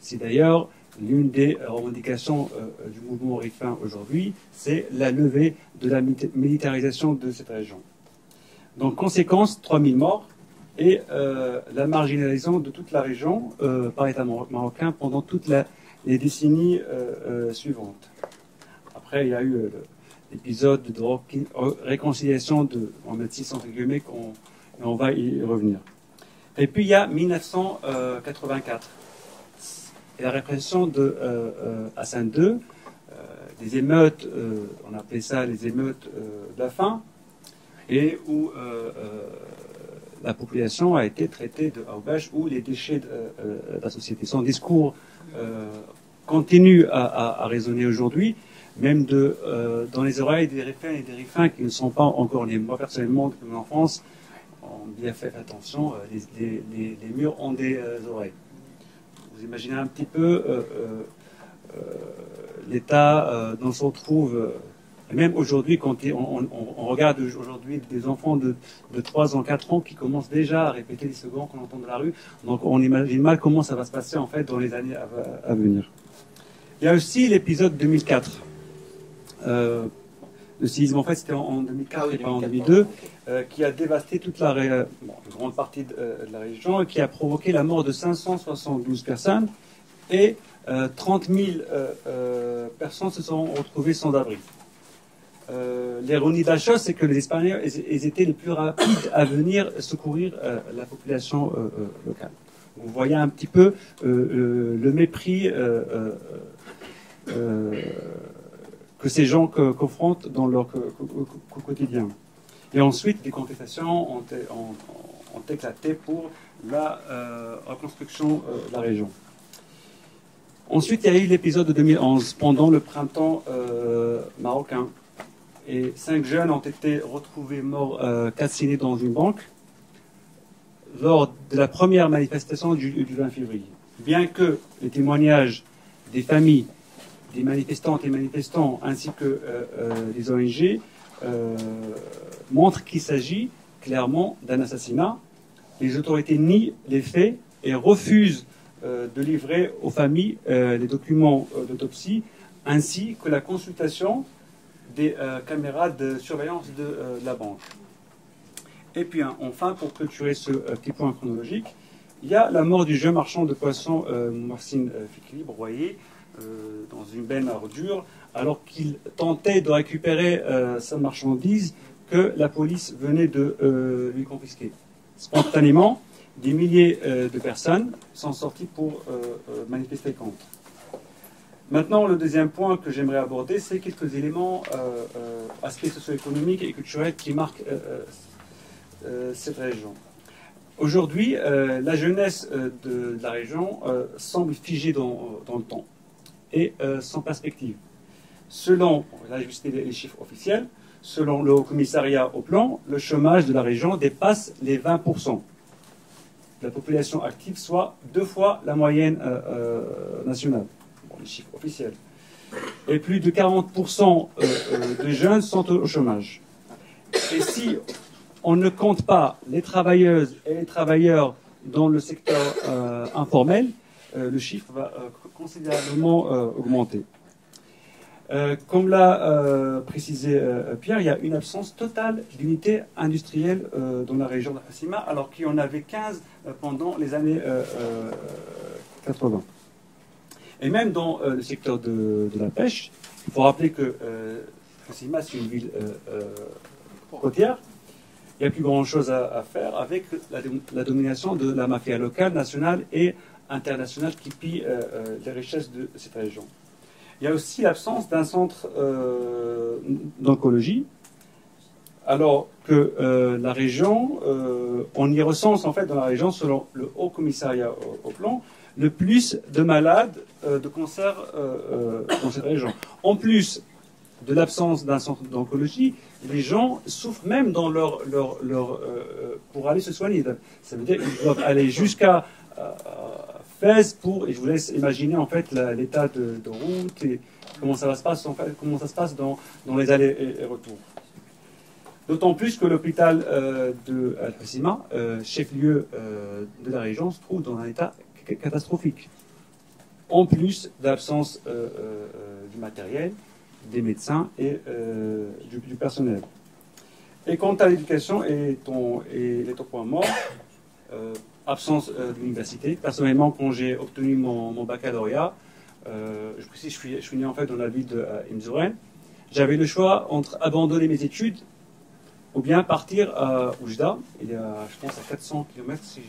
C'est d'ailleurs l'une des revendications du mouvement rifin aujourd'hui, c'est la levée de la militarisation de cette région. Donc, conséquence, 3000 morts et la marginalisation de toute la région par l'État marocain pendant toutes les décennies suivantes. Après, il y a eu l'épisode de réconciliation de Mohamed VI, entre guillemets, on va y revenir. Et puis, il y a 1984. Et la répression de Hassan II, des émeutes, on appelait ça les émeutes de la faim, et où la population a été traitée de Aoubache ou les déchets de la société. Son discours continue à résonner aujourd'hui, même dans les oreilles des Rifins et des Rifins qui ne sont pas encore nés. Moi, personnellement, depuis mon enfance, on bien fait attention, les murs ont des oreilles. Vous imaginez un petit peu l'état dont on se retrouve, même aujourd'hui, quand on regarde aujourd'hui des enfants de 3 ans, 4 ans qui commencent déjà à répéter les slogans qu'on entend de la rue. Donc on imagine mal comment ça va se passer en fait dans les années à venir. Il y a aussi l'épisode 2004. Le séisme, en fait, c'était en 2004 et pas en 2002, qui a dévasté toute une grande partie de la région et qui a provoqué la mort de 572 personnes et 30 000 personnes se sont retrouvées sans abri. L'ironie de la chose, c'est que les Espagnols ils étaient les plus rapides à venir secourir la population locale. Vous voyez un petit peu le mépris que ces gens confrontent dans leur quotidien. Et ensuite, des contestations ont éclaté pour la reconstruction de la région. Ensuite, il y a eu l'épisode de 2011, pendant le printemps marocain. Et 5 jeunes ont été retrouvés morts calcinés dans une banque lors de la première manifestation du 20 février. Bien que les témoignages des familles, des manifestantes et manifestants, ainsi que des ONG, montrent qu'il s'agit clairement d'un assassinat. Les autorités nient les faits et refusent de livrer aux familles les documents d'autopsie, ainsi que la consultation des caméras de surveillance de la banque. Et puis enfin, pour clôturer ce petit point chronologique, il y a la mort du jeune marchand de poissons Mohsin Fikri, broyé dans une benne à ordures, alors qu'il tentait de récupérer sa marchandise que la police venait de lui confisquer. Spontanément, des milliers de personnes sont sorties pour manifester contre. Maintenant, le deuxième point que j'aimerais aborder, c'est quelques éléments, aspects socio-économiques et culturels qui marquent cette région. Aujourd'hui, la jeunesse de la région semble figée dans le temps et sans perspective. Selon, là je vais citer les chiffres officiels, selon le Haut Commissariat au Plan, le chômage de la région dépasse les 20% de la population active, soit 2 fois la moyenne nationale. Bon, les chiffres officiels. Et plus de 40% de jeunes sont au chômage. Et si on ne compte pas les travailleuses et les travailleurs dans le secteur informel, le chiffre va considérablement augmenter. Comme l'a précisé Pierre, il y a une absence totale d'unités industrielles dans la région de Hassima, alors qu'il y en avait 15 pendant les années 80. Et même dans le secteur de la pêche, il faut rappeler que Hoceima, c'est une ville côtière. Il n'y a plus grand-chose à faire avec la domination de la mafia locale, nationale et internationale qui pille les richesses de cette région. Il y a aussi l'absence d'un centre d'oncologie, alors que la région, on y recense en fait dans la région, selon le Haut Commissariat au Plan, le plus de malades de cancer dans cette région. En plus de l'absence d'un centre d'oncologie, les gens souffrent même dans pour aller se soigner. Ça veut dire qu'ils doivent aller jusqu'à Fès et je vous laisse imaginer en fait l'état de route et comment ça se passe en fait, comment ça se passe dans les allers et retours. D'autant plus que l'hôpital de Al-Hoceima, chef-lieu de la région, se trouve dans un état catastrophique. En plus d'absence du matériel, des médecins et du personnel. Et quant à l'éducation et les ton point mort, absence de l'université. Personnellement, quand j'ai obtenu mon baccalauréat, je précise, je suis né en fait dans la ville de Imzoren, j'avais le choix entre abandonner mes études ou bien partir à Oujda, il y a, je pense, à 400 km si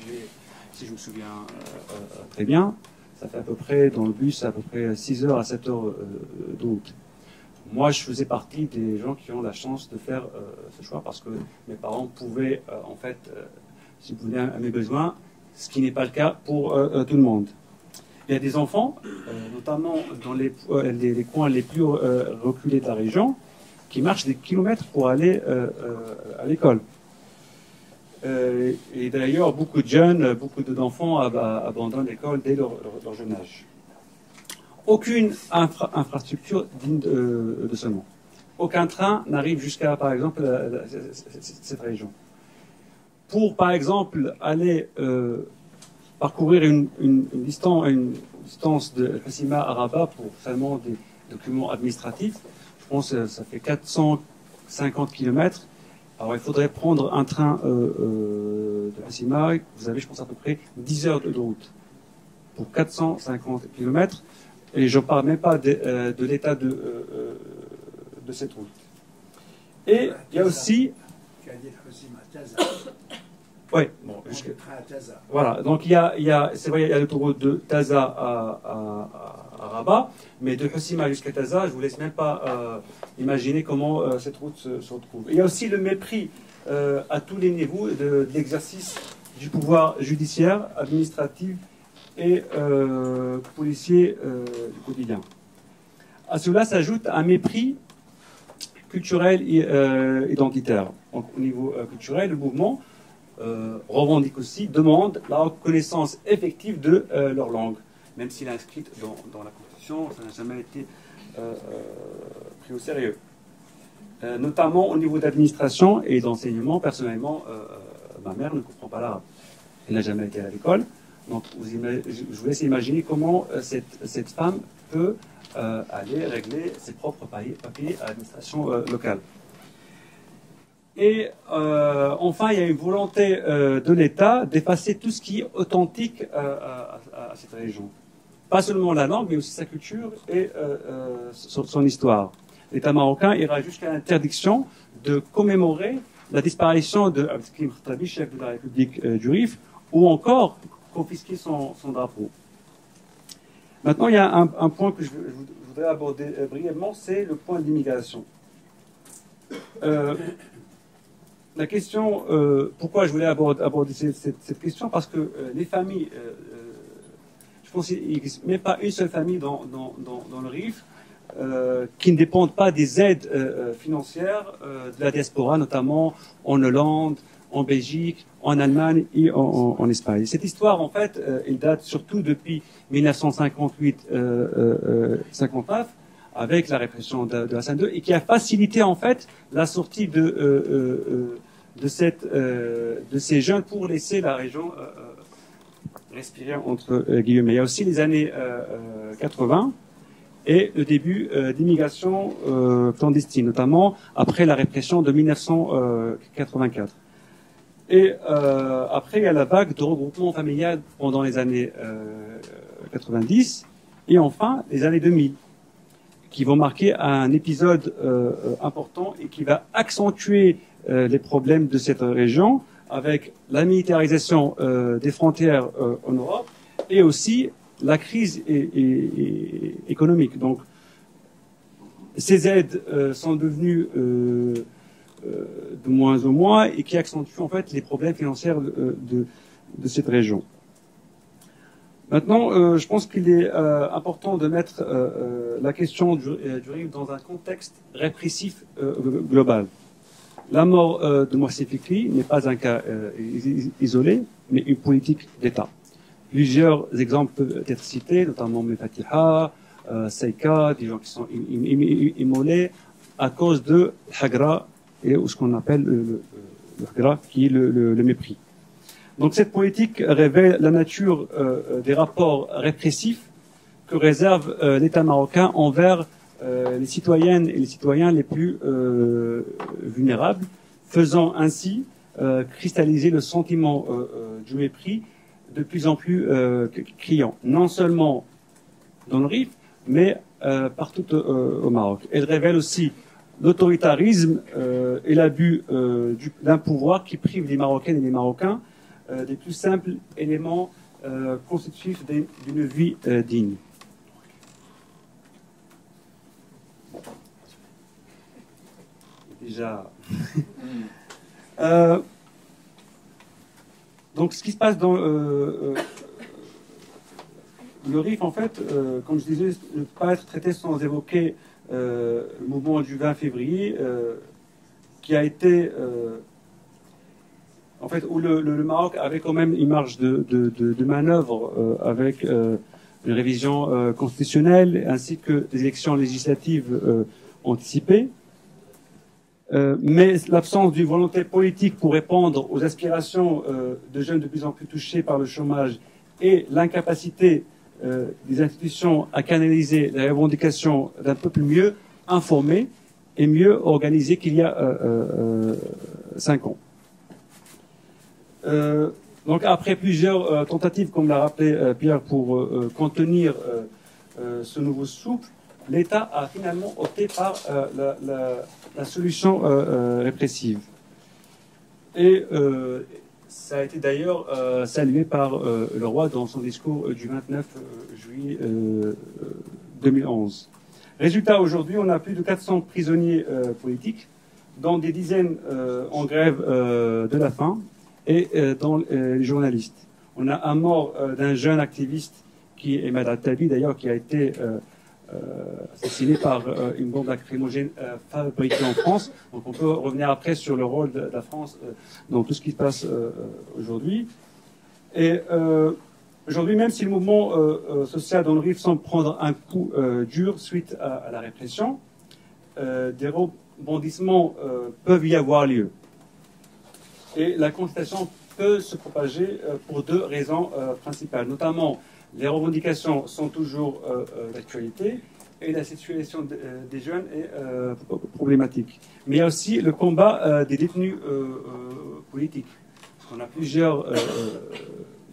je me souviens très bien. Ça fait à peu près, dans le bus, à peu près 6 heures à 7 heures de route. Moi, je faisais partie des gens qui ont la chance de faire ce choix parce que mes parents pouvaient, en fait, subvenir à mes besoins, ce qui n'est pas le cas pour tout le monde. Il y a des enfants, notamment dans les coins les plus reculés de la région, qui marchent des kilomètres pour aller à l'école. Et d'ailleurs, beaucoup de jeunes, beaucoup d'enfants abandonnent l'école dès leur jeune âge. Aucune infrastructure digne de ce nom. Aucun train n'arrive jusqu'à, par exemple, cette région. Pour, par exemple, aller parcourir une distance de Hoceima à Rabat pour seulement des documents administratifs, je pense que ça fait 450 km. Alors il faudrait prendre un train de Hoceima, vous avez, je pense, à peu près 10 heures de route pour 450 km. Et je ne parle même pas de l'état de cette route. Et il y a aussi... Oui, bon, voilà. Donc c'est vrai, il y a l'autoroute de Taza à Rabat, mais de Hoceima jusqu'à Taza, je vous laisse même pas imaginer comment cette route se retrouve. Et il y a aussi le mépris à tous les niveaux de l'exercice du pouvoir judiciaire, administratif et policier du quotidien. À cela s'ajoute un mépris culturel et identitaire. Donc, au niveau culturel, le mouvement revendique aussi, demande la reconnaissance effective de leur langue, même s'il est inscrite dans la Constitution, ça n'a jamais été pris au sérieux. Notamment au niveau d'administration et d'enseignement. Personnellement, ma mère ne comprend pas l'arabe. Elle n'a jamais été à l'école. Donc, je vous laisse imaginer comment cette femme peut aller régler ses propres papiers à l'administration locale. Et enfin, il y a une volonté de l'État d'effacer tout ce qui est authentique à cette région. Pas seulement la langue, mais aussi sa culture et son histoire. L'État marocain ira jusqu'à l'interdiction de commémorer la disparition de Abdelkrim Khattabi, chef de la République du Rif, ou encore confisquer son drapeau. Maintenant, il y a un point que je voudrais aborder brièvement, c'est le point de l'immigration. La question, pourquoi je voulais aborder cette question, parce que les familles, je pense qu'il n'existe même pas une seule famille dans le Rif qui ne dépendent pas des aides financières de la diaspora, notamment en Hollande, en Belgique, en Allemagne et en Espagne. Cette histoire, en fait, elle date surtout depuis 1958-59, avec la répression de Hassan II, et qui a facilité, en fait, la sortie de ces jeunes pour laisser la région respirer, entre guillemets. Il y a aussi les années 80 et le début d'immigration clandestine, notamment après la répression de 1984. Et après, il y a la vague de regroupement familial pendant les années 90 et enfin les années 2000, qui vont marquer un épisode important et qui va accentuer les problèmes de cette région avec la militarisation des frontières en Europe et aussi la crise économique. Donc, ces aides sont devenues de moins en moins et qui accentuent en fait les problèmes financiers de cette région. Maintenant, je pense qu'il est important de mettre la question du RIF dans un contexte répressif global. La mort de Morsi Fikri n'est pas un cas isolé, mais une politique d'État. Plusieurs exemples peuvent être cités, notamment Mefatiha, Seika, des gens qui sont immolés à cause de Hagra, et ce qu'on appelle le Hagra, qui est le mépris. Donc cette politique révèle la nature des rapports répressifs que réserve l'État marocain envers les citoyennes et les citoyens les plus vulnérables, faisant ainsi cristalliser le sentiment du mépris de plus en plus criant, non seulement dans le Rif, mais partout au Maroc. Elle révèle aussi l'autoritarisme et l'abus d'un pouvoir qui prive les Marocaines et les Marocains des plus simples éléments constitutifs d'une vie digne. Déjà. Donc, ce qui se passe dans le Rif, en fait, comme je disais, ne peut pas être traité sans évoquer le mouvement du 20 février, qui a été, en fait, où le Maroc avait quand même une marge de manœuvre avec une révision constitutionnelle ainsi que des élections législatives anticipées. Mais l'absence d'une volonté politique pour répondre aux aspirations de jeunes de plus en plus touchés par le chômage et l'incapacité des institutions à canaliser les revendications d'un peuple mieux informé et mieux organisé qu'il y a 5 ans. Donc après plusieurs tentatives, comme l'a rappelé Pierre, pour contenir ce nouveau souffle, l'État a finalement opté par la solution répressive. Et ça a été d'ailleurs salué par le roi dans son discours du 29 juillet 2011. Résultat, aujourd'hui, on a plus de 400 prisonniers politiques, dont des dizaines en grève de la faim et dans les journalistes. On a un mort d'un jeune activiste qui est Madad Tabi, d'ailleurs, qui a été assassiné par une bombe lacrymogène fabriquée en France. Donc on peut revenir après sur le rôle de la France dans tout ce qui se passe aujourd'hui. Et aujourd'hui, même si le mouvement social dans le Rif semble prendre un coup dur suite à la répression, des rebondissements peuvent y avoir lieu. Et la contestation peut se propager pour 2 raisons principales, notamment les revendications sont toujours d'actualité et la situation des jeunes est problématique. Mais il y a aussi le combat des détenus politiques. On a plusieurs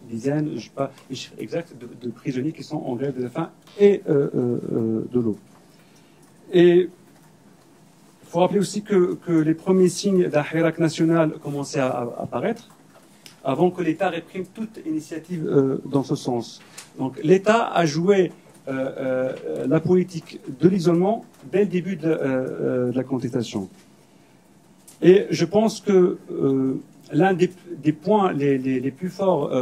dizaines, je ne sais pas les chiffres exacts, de prisonniers qui sont en grève de la faim et de l'eau. Et il faut rappeler aussi que les premiers signes d'un hirak national commençaient à apparaître avant que l'État réprime toute initiative dans ce sens. Donc l'État a joué la politique de l'isolement dès le début de la contestation. Et je pense que l'un des points les plus forts,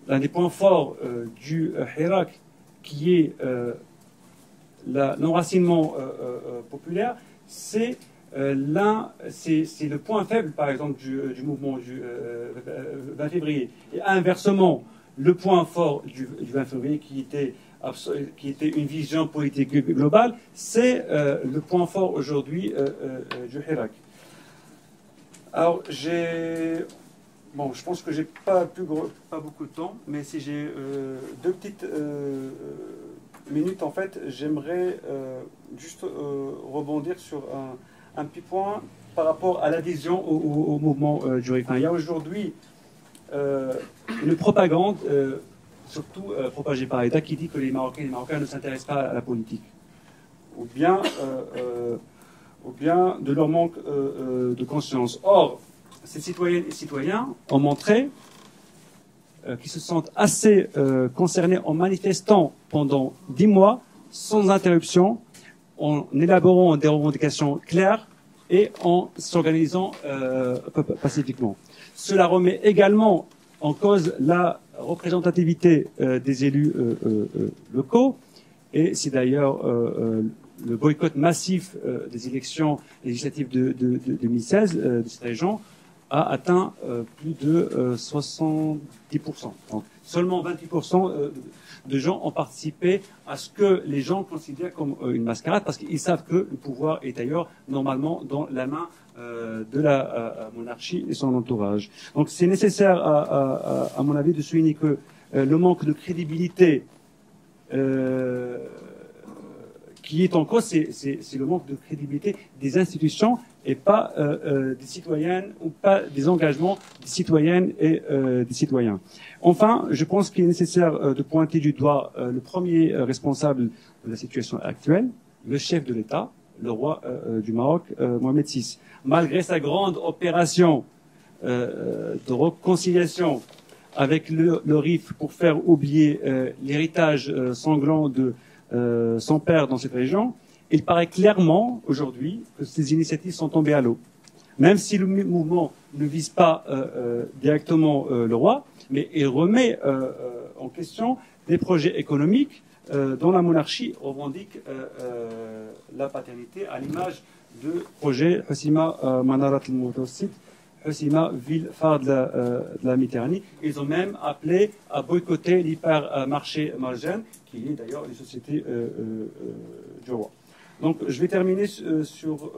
l'un des points forts du hirak, qui est l'enracinement populaire, c'est le point faible, par exemple, du mouvement du 20 février. Et inversement, le point fort du 20 février, qui était une vision politique globale, c'est le point fort aujourd'hui du hirak. Alors, je pense que j'ai pas beaucoup de temps, mais si j'ai 2 petites minutes, en fait, j'aimerais juste rebondir sur un petit point par rapport à l'adhésion au mouvement du Rif. Il y a aujourd'hui une propagande, surtout propagée par l'État, qui dit que les Marocains et les Marocains ne s'intéressent pas à la politique. ou bien de leur manque de conscience. Or, ces citoyennes et citoyens ont montré qu'ils se sentent assez concernés en manifestant pendant 10 mois, sans interruption, en élaborant des revendications claires et en s'organisant pacifiquement. Cela remet également en cause la représentativité des élus locaux, et c'est d'ailleurs le boycott massif des élections législatives de 2016 de cette région a atteint plus de 70%. Donc, seulement 28% de gens ont participé à ce que les gens considèrent comme une mascarade, parce qu'ils savent que le pouvoir est d'ailleurs normalement dans la main de la monarchie et son entourage. Donc c'est nécessaire, à mon avis, de souligner que le manque de crédibilité qui est en cause, c'est le manque de crédibilité des institutions et pas des citoyennes ou pas des engagements des citoyennes et des citoyens. Enfin, je pense qu'il est nécessaire de pointer du doigt le premier responsable de la situation actuelle, le chef de l'État, le roi du Maroc, Mohamed VI. Malgré sa grande opération de réconciliation avec le RIF pour faire oublier l'héritage sanglant de son père dans cette région, il paraît clairement aujourd'hui que ces initiatives sont tombées à l'eau. Même si le mouvement ne vise pas directement le roi, mais il remet en question des projets économiques dont la monarchie revendique la paternité, à l'image de projet Hossima Manarat al-Moutawassit, Hossima, ville phare de la Méditerranée. Ils ont même appelé à boycotter l'hypermarché Marjan, qui est d'ailleurs une société du roi. Donc je vais terminer sur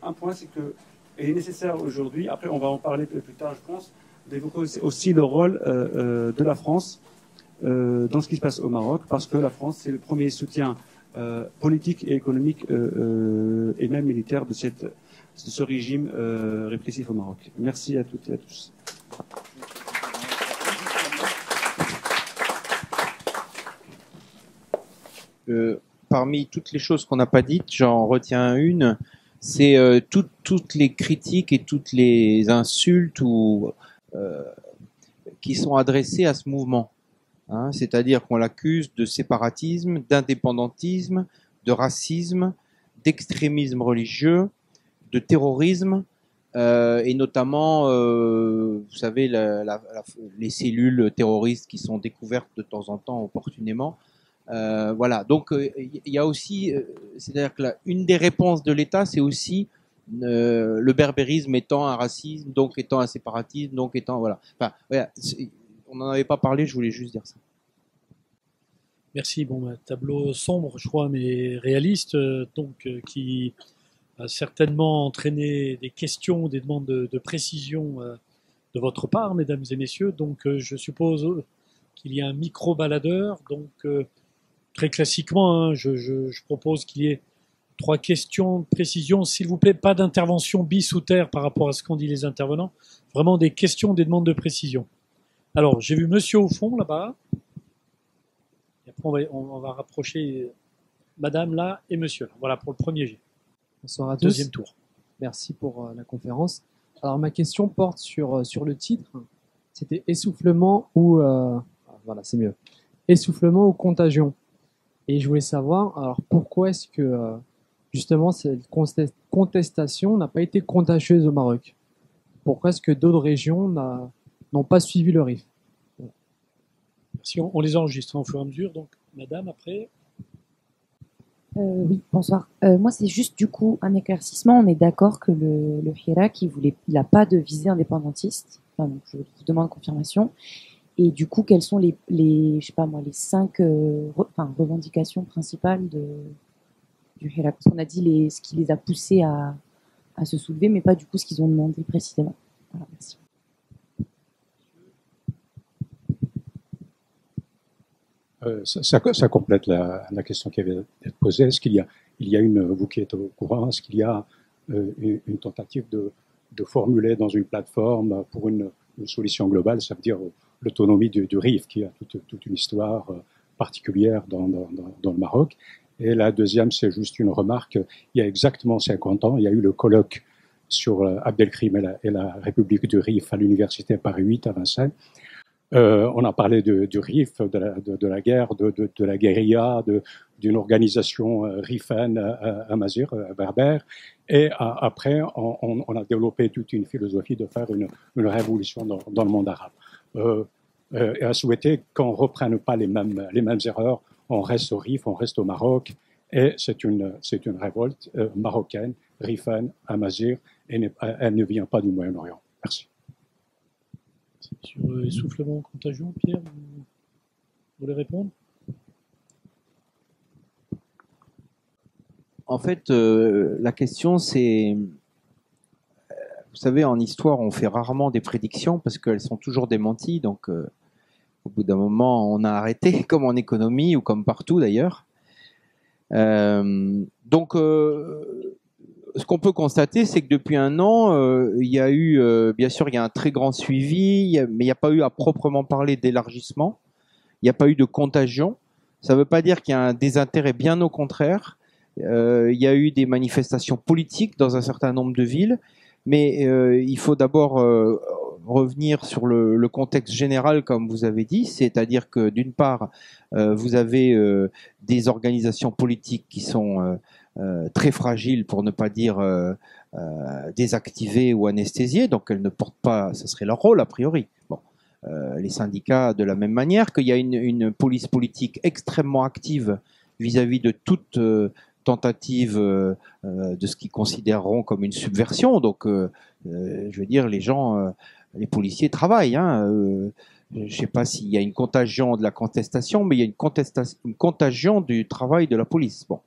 un point, c'est qu'il est nécessaire aujourd'hui, après on va en parler plus tard je pense, d'évoquer aussi le rôle de la France dans ce qui se passe au Maroc, parce que la France c'est le premier soutien politique et économique et même militaire de ce régime répressif au Maroc. Merci à toutes et à tous. Parmi toutes les choses qu'on n'a pas dites, j'en retiens une, c'est toutes les critiques et toutes les insultes qui sont adressées à ce mouvement. Hein, c'est-à-dire qu'on l'accuse de séparatisme, d'indépendantisme, de racisme, d'extrémisme religieux, de terrorisme, et notamment, vous savez, les cellules terroristes qui sont découvertes de temps en temps opportunément. Voilà. Donc, il y a aussi, c'est-à-dire que une des réponses de l'État, c'est aussi le berbérisme étant un racisme, donc étant un séparatisme, donc étant voilà. Enfin, voilà, on n'en avait pas parlé. Je voulais juste dire ça. Merci. Bon, tableau sombre, je crois, mais réaliste, qui a certainement entraîné des questions, des demandes de précision de votre part, mesdames et messieurs. Donc, je suppose qu'il y a un micro-baladeur. Donc, très classiquement, hein, je propose qu'il y ait 3 questions de précision. S'il vous plaît, pas d'intervention bis ou terre par rapport à ce qu'ont dit les intervenants. Vraiment des questions, des demandes de précision. Alors, j'ai vu monsieur au fond, là-bas. Et après, on va rapprocher madame là et monsieur là. Voilà pour le premier jet. Bonsoir à tous. Deuxième tour. Merci pour la conférence. Alors, ma question porte sur le titre. C'était essoufflement ou... voilà, c'est mieux. Essoufflement ou contagion. Et je voulais savoir, alors pourquoi est-ce que justement cette contestation n'a pas été contagieuse au Maroc? Pourquoi est-ce que d'autres régions n'ont pas suivi le RIF? Si on les enregistre au fur et à mesure, donc madame après. Oui, bonsoir. Moi, c'est juste du coup un éclaircissement. On est d'accord que le Hirak, il n'a pas de visée indépendantiste. Enfin, donc je vous demande confirmation. Et du coup, quelles sont les je sais pas moi, les 5 revendications principales du Hirak? Parce qu'on a dit ce qui les a poussés à se soulever, mais pas du coup ce qu'ils ont demandé précisément. Voilà, merci. Ça complète la question qui avait été posée. Est-ce qu'il y a vous qui êtes au courant, est-ce qu'il y a une tentative de formuler dans une plateforme pour une solution globale, ça veut dire l'autonomie du RIF, qui a toute une histoire particulière dans le Maroc. Et la deuxième, c'est juste une remarque. Il y a exactement 50 ans, il y a eu le colloque sur Abdelkrim et la République du Rif à l'université Paris 8 à Vincennes. On a parlé du Rif, de la guerre, de la guérilla, d'une organisation rifaine amazigh, berbère. Et après, on a développé toute une philosophie de faire une révolution dans le monde arabe. Et a souhaité qu'on ne reprenne pas les mêmes erreurs. On reste au Rif, on reste au Maroc. Et c'est une révolte marocaine, rifaine, amazigh, et elle ne vient pas du Moyen-Orient. Merci. Sur essoufflement, contagion, Pierre, vous voulez répondre? En fait, la question c'est, vous savez, en histoire, on fait rarement des prédictions parce qu'elles sont toujours démenties. Donc, au bout d'un moment, on a arrêté, comme en économie ou comme partout d'ailleurs. Donc, ce qu'on peut constater, c'est que depuis un an, il y a eu, bien sûr, il y a un très grand suivi, mais il n'y a pas eu à proprement parler d'élargissement. Il n'y a pas eu de contagion. Ça ne veut pas dire qu'il y a un désintérêt, bien au contraire. Il y a eu des manifestations politiques dans un certain nombre de villes, mais il faut d'abord revenir sur le contexte général, comme vous avez dit, c'est-à-dire que d'une part, vous avez des organisations politiques qui sont très fragiles, pour ne pas dire désactivées ou anesthésiées, donc elles ne portent pas, ce serait leur rôle a priori. Bon, les syndicats de la même manière, qu'il y a une police politique extrêmement active vis-à-vis de toute tentative de ce qu'ils considéreront comme une subversion. Donc, je veux dire, les gens, les policiers travaillent. Je ne sais pas s'il y a une contagion de la contestation, mais il y a une contagion du travail de la police. Bon.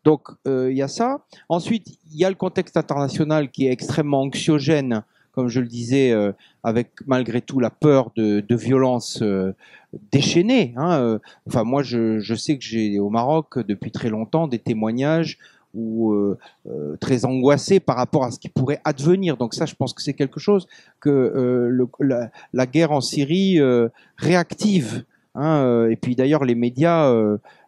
Donc, il y a ça. Ensuite, il y a le contexte international qui est extrêmement anxiogène, comme je le disais, avec malgré tout la peur de violences déchaînées. Enfin, moi, je sais que j'ai au Maroc depuis très longtemps des témoignages très angoissés par rapport à ce qui pourrait advenir. Donc ça, je pense que c'est quelque chose que la guerre en Syrie réactive. Et puis d'ailleurs, les médias...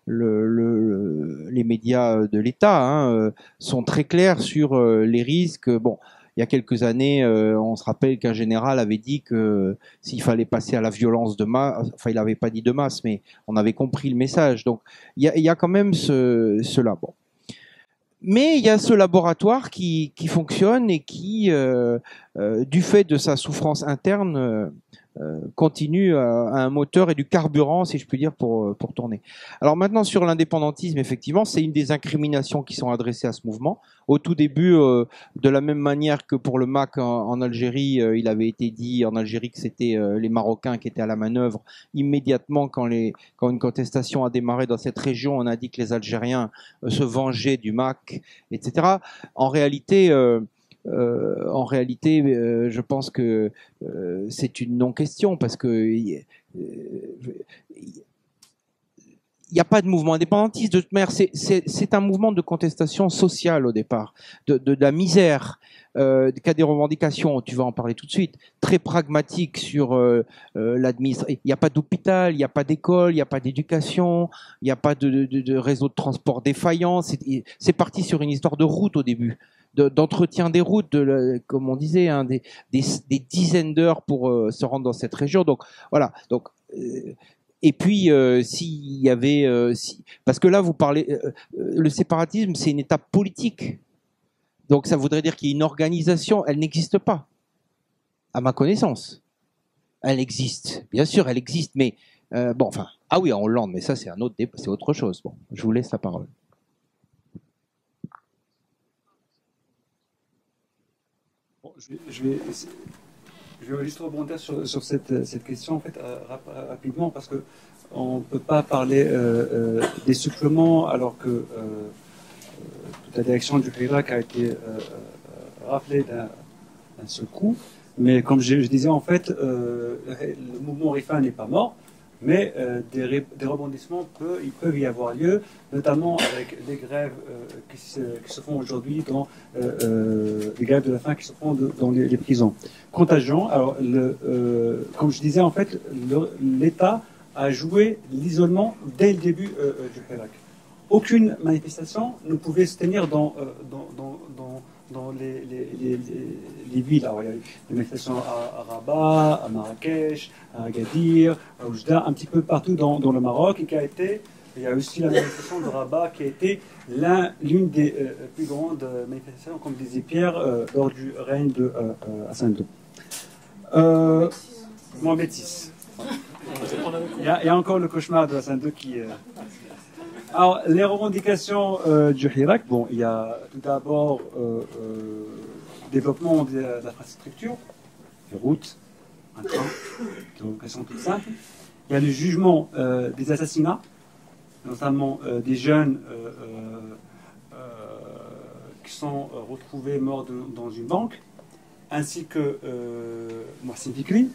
les médias de l'État sont très clairs sur les risques. Bon, il y a quelques années, on se rappelle qu'un général avait dit que s'il fallait passer à la violence de masse, enfin il n'avait pas dit de masse, mais on avait compris le message. Donc il y a quand même cela. Bon. Mais il y a ce laboratoire qui fonctionne et qui, du fait de sa souffrance interne, continue à un moteur et du carburant, si je puis dire, pour tourner. Alors maintenant, sur l'indépendantisme, effectivement, c'est une des incriminations qui sont adressées à ce mouvement. Au tout début, de la même manière que pour le MAC en Algérie, il avait été dit en Algérie que c'était les Marocains qui étaient à la manœuvre. Immédiatement, quand une contestation a démarré dans cette région, on a dit que les Algériens se vengeaient du MAC, etc. En réalité, je pense que c'est une non-question parce que il n'y a pas de mouvement indépendantiste. De toute manière, c'est un mouvement de contestation sociale au départ, de la misère, qui a des revendications, tu vas en parler tout de suite, très pragmatiques sur l'administration. Il n'y a pas d'hôpital, il n'y a pas d'école, il n'y a pas d'éducation, il n'y a pas de réseau de transport défaillant. C'est parti sur une histoire de route au début. D'entretien des routes, comme on disait, des dizaines d'heures pour se rendre dans cette région. Donc voilà. Donc et puis s'il y avait, parce que là vous parlez, le séparatisme c'est une étape politique. Donc ça voudrait dire qu'il y a une organisation. Elle n'existe pas, à ma connaissance. Elle existe, bien sûr, elle existe, mais bon, enfin, ah oui, en Hollande, mais ça c'est un autre, c'est autre chose. Bon, je vous laisse la parole. Je vais juste rebondir sur cette question en fait rapidement parce que on ne peut pas parler d'essoufflement alors que toute la direction du Hirak a été raflée d'un seul coup. Mais comme je disais en fait, le mouvement Rifain n'est pas mort. Mais des rebondissements peuvent y avoir lieu, notamment avec les grèves qui se font aujourd'hui dans les grèves de la faim qui se font dans les prisons. Contagion. Alors, comme je disais, en fait, l'État a joué l'isolement dès le début du Hirak. aucune manifestation ne pouvait se tenir dans les villes. Alors, il y a eu des manifestations à Rabat, à Marrakech, à Agadir, à Oujda, un petit peu partout dans le Maroc, et il y a aussi la manifestation de Rabat qui a été l'une des plus grandes manifestations, comme disait Pierre, lors du règne de Hassan II. Mohamed VI. Il y a encore le cauchemar de Hassan II qui... Alors, les revendications du Hirak, bon, il y a tout d'abord développement de l'infrastructure, les routes, un train, des revendications toutes simples. Il y a le jugement des assassinats, notamment des jeunes qui sont retrouvés morts dans une banque, ainsi que Mohsin Fikri.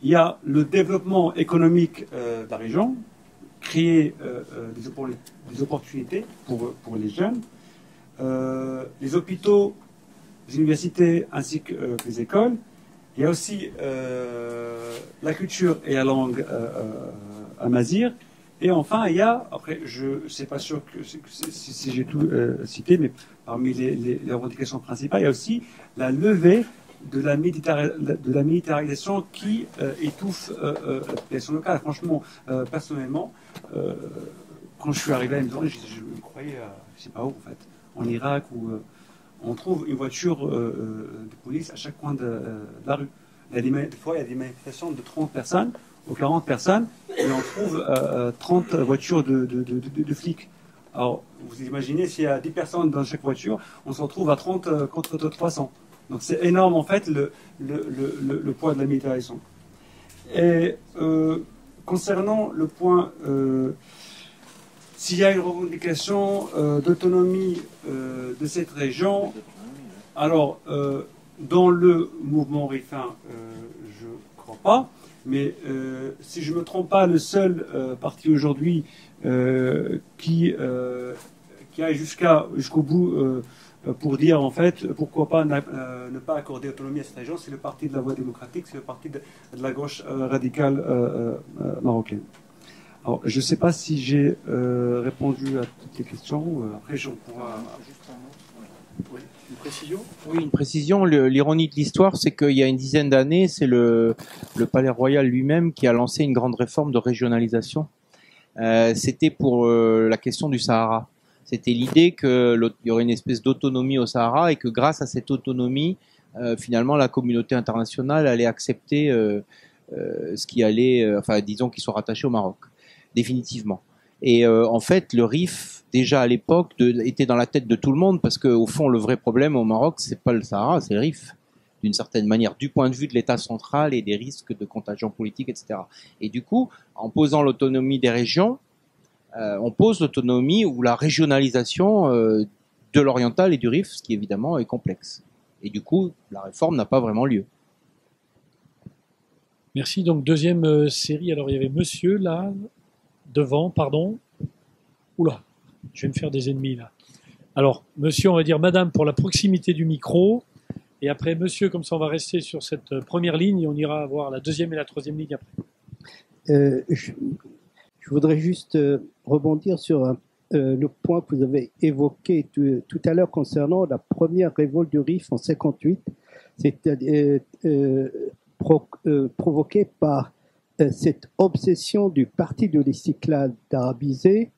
Il y a le développement économique de la région, créer des opportunités pour les jeunes, les hôpitaux, les universités ainsi que les écoles. Il y a aussi la culture et la langue amazigh. Et enfin, il y a, après, je ne sais pas sûr si j'ai tout cité, mais parmi les revendications principales, il y a aussi la levée de la militarisation qui étouffe la population locale. Franchement, personnellement, quand je suis arrivé à Mzouren, je me croyais, je ne sais pas où, en fait, en Irak, où on trouve une voiture de police à chaque coin de la rue. Des fois, il y a des manifestations de 30 personnes ou 40 personnes, et on trouve 30 voitures de flics. Alors, vous imaginez, s'il y a 10 personnes dans chaque voiture, on se retrouve à 30 contre 300. Donc c'est énorme, en fait, le poids de la militarisation. Et concernant le point, s'il y a une revendication d'autonomie de cette région, alors, dans le mouvement rifin, je ne crois pas, mais si je ne me trompe pas, le seul parti aujourd'hui qui aille jusqu'au bout pour dire, en fait, pourquoi pas ne pas accorder autonomie à cette région, c'est le parti de la Voie démocratique, c'est le parti de la gauche radicale marocaine. Alors, je ne sais pas si j'ai répondu à toutes les questions. Après, on pourra... Oui, une précision ? Oui, une précision. L'ironie de l'histoire, c'est qu'il y a une dizaine d'années, c'est le Palais Royal lui-même qui a lancé une grande réforme de régionalisation. C'était pour la question du Sahara. C'était l'idée qu'il y aurait une espèce d'autonomie au Sahara et que grâce à cette autonomie, finalement, la communauté internationale allait accepter ce qui allait, enfin, disons, qu'il soit rattaché au Maroc, définitivement. Et en fait, le RIF, déjà à l'époque, était dans la tête de tout le monde parce qu'au fond, le vrai problème au Maroc, c'est pas le Sahara, c'est le RIF, d'une certaine manière, du point de vue de l'État central et des risques de contagion politique, etc. Et du coup, en posant l'autonomie des régions, on pose l'autonomie ou la régionalisation de l'oriental et du RIF, ce qui évidemment est complexe. Et du coup, la réforme n'a pas vraiment lieu. Merci. Donc, deuxième série. Alors, il y avait monsieur, là, devant, pardon. Oula, je vais me faire des ennemis, là. Alors, monsieur, on va dire madame pour la proximité du micro. Et après, monsieur, comme ça, on va rester sur cette première ligne et on ira voir la deuxième et la troisième ligne après. Je voudrais juste rebondir sur le point que vous avez évoqué tout à l'heure concernant la première révolte du RIF en 58. C'était provoqué par cette obsession du parti de l'Istiqlal d'arabiser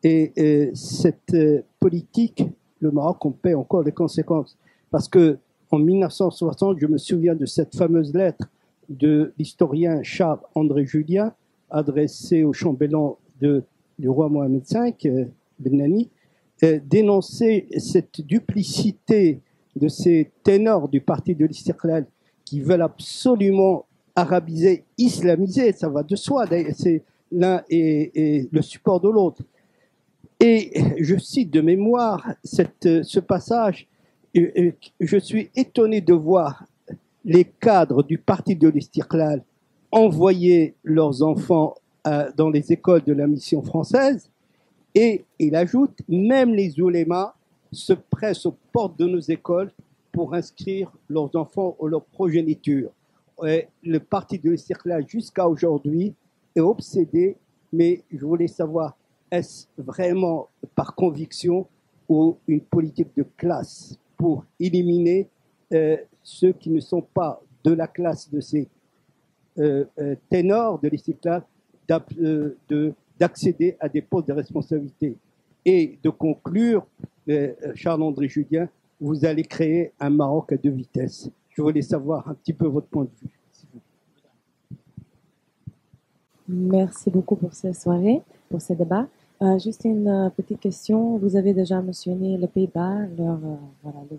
et cette politique, le Maroc en paie encore les conséquences. Parce que en 1960, je me souviens de cette fameuse lettre de l'historien Charles-André Julien adressée au chambellan du roi Mohamed V, Ben Nani, dénoncer cette duplicité de ces ténors du parti de l'Istiqlal qui veulent absolument arabiser, islamiser, ça va de soi, c'est l'un et le support de l'autre. Et je cite de mémoire ce passage, je suis étonné de voir les cadres du parti de l'Istiqlal envoyer leurs enfants dans les écoles de la mission française, et il ajoute, même les oulémas se pressent aux portes de nos écoles pour inscrire leurs enfants ou leur progéniture. Et le parti de l'Istiqlal jusqu'à aujourd'hui est obsédé, mais je voulais savoir, est-ce vraiment par conviction ou une politique de classe pour éliminer ceux qui ne sont pas de la classe de ces ténors de l'Istiklal d'accéder à des postes de responsabilité et de conclure, Charles-André Julien, vous allez créer un Maroc à deux vitesses. Je voulais savoir un petit peu votre point de vue. Merci beaucoup pour cette soirée, pour ce débat. Juste une petite question. Vous avez déjà mentionné les Pays-Bas, les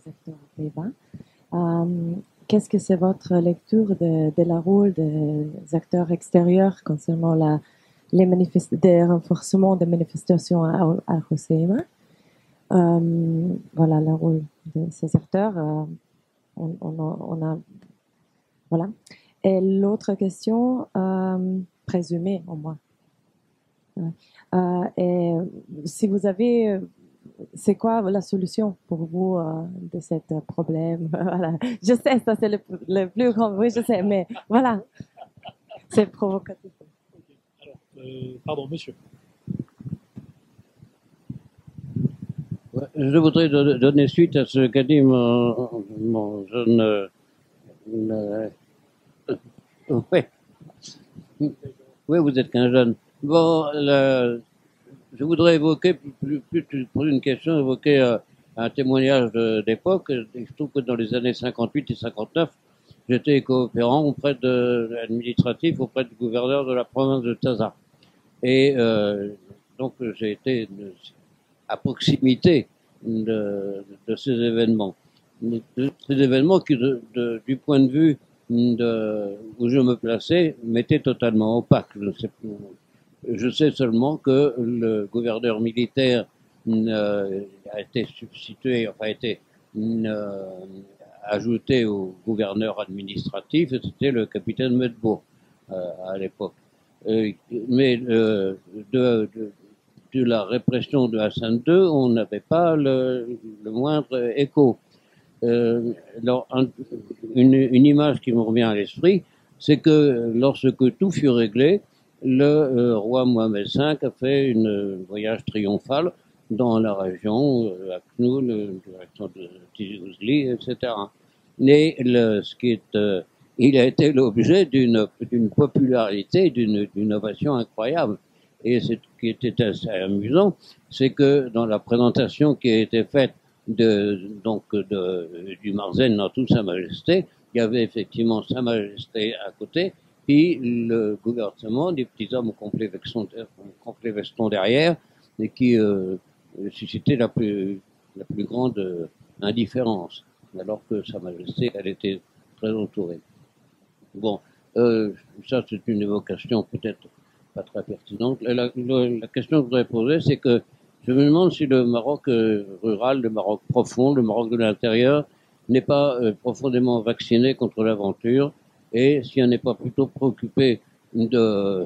acteurs aux Pays-Bas. Qu'est-ce que c'est votre lecture de la rôle des acteurs extérieurs concernant des renforcements des manifestations à Hoceima? Voilà le rôle de ces acteurs. Voilà. Et l'autre question, présumée au moins. Et si vous avez, c'est quoi la solution pour vous de ce problème? Voilà. Je sais, ça c'est le plus grand. Oui, je sais, mais voilà, c'est provocatif. Alors, pardon, monsieur. Je voudrais donner suite à ce qu'a dit mon jeune. Oui, vous êtes qu'un jeune. Bon, je voudrais évoquer, plus pour une question, évoquer un témoignage d'époque. Je trouve que dans les années 58 et 59, j'étais coopérant administratif auprès du gouverneur de la province de Taza. Et donc j'ai été à proximité de ces événements. Ces événements qui, du point de vue où je me plaçais, m'étaient totalement opaques. Je sais seulement que le gouverneur militaire a été substitué, enfin a été ajouté au gouverneur administratif, et c'était le capitaine Medbourg à l'époque. Mais de la répression de Hassan II, on n'avait pas le moindre écho. Alors, une image qui me revient à l'esprit, c'est que lorsque tout fut réglé, le roi Mohamed V a fait un voyage triomphal dans la région, à Knoul, direction de Tizi Ouzli, etc. Mais il a été l'objet d'une popularité, d'une innovation incroyable. Et ce qui était assez amusant, c'est que dans la présentation qui a été faite du Marzen dans toute sa majesté, il y avait effectivement sa majesté à côté, puis le gouvernement, des petits hommes au complet veston derrière, et qui suscitait la plus grande indifférence, alors que sa majesté, elle était très entourée. Bon, ça c'est une évocation peut-être pas très pertinente. La question que je voudrais poser, c'est que je me demande si le Maroc rural, le Maroc profond, le Maroc de l'intérieur, n'est pas profondément vacciné contre l'aventure, et si on n'est pas plutôt préoccupé de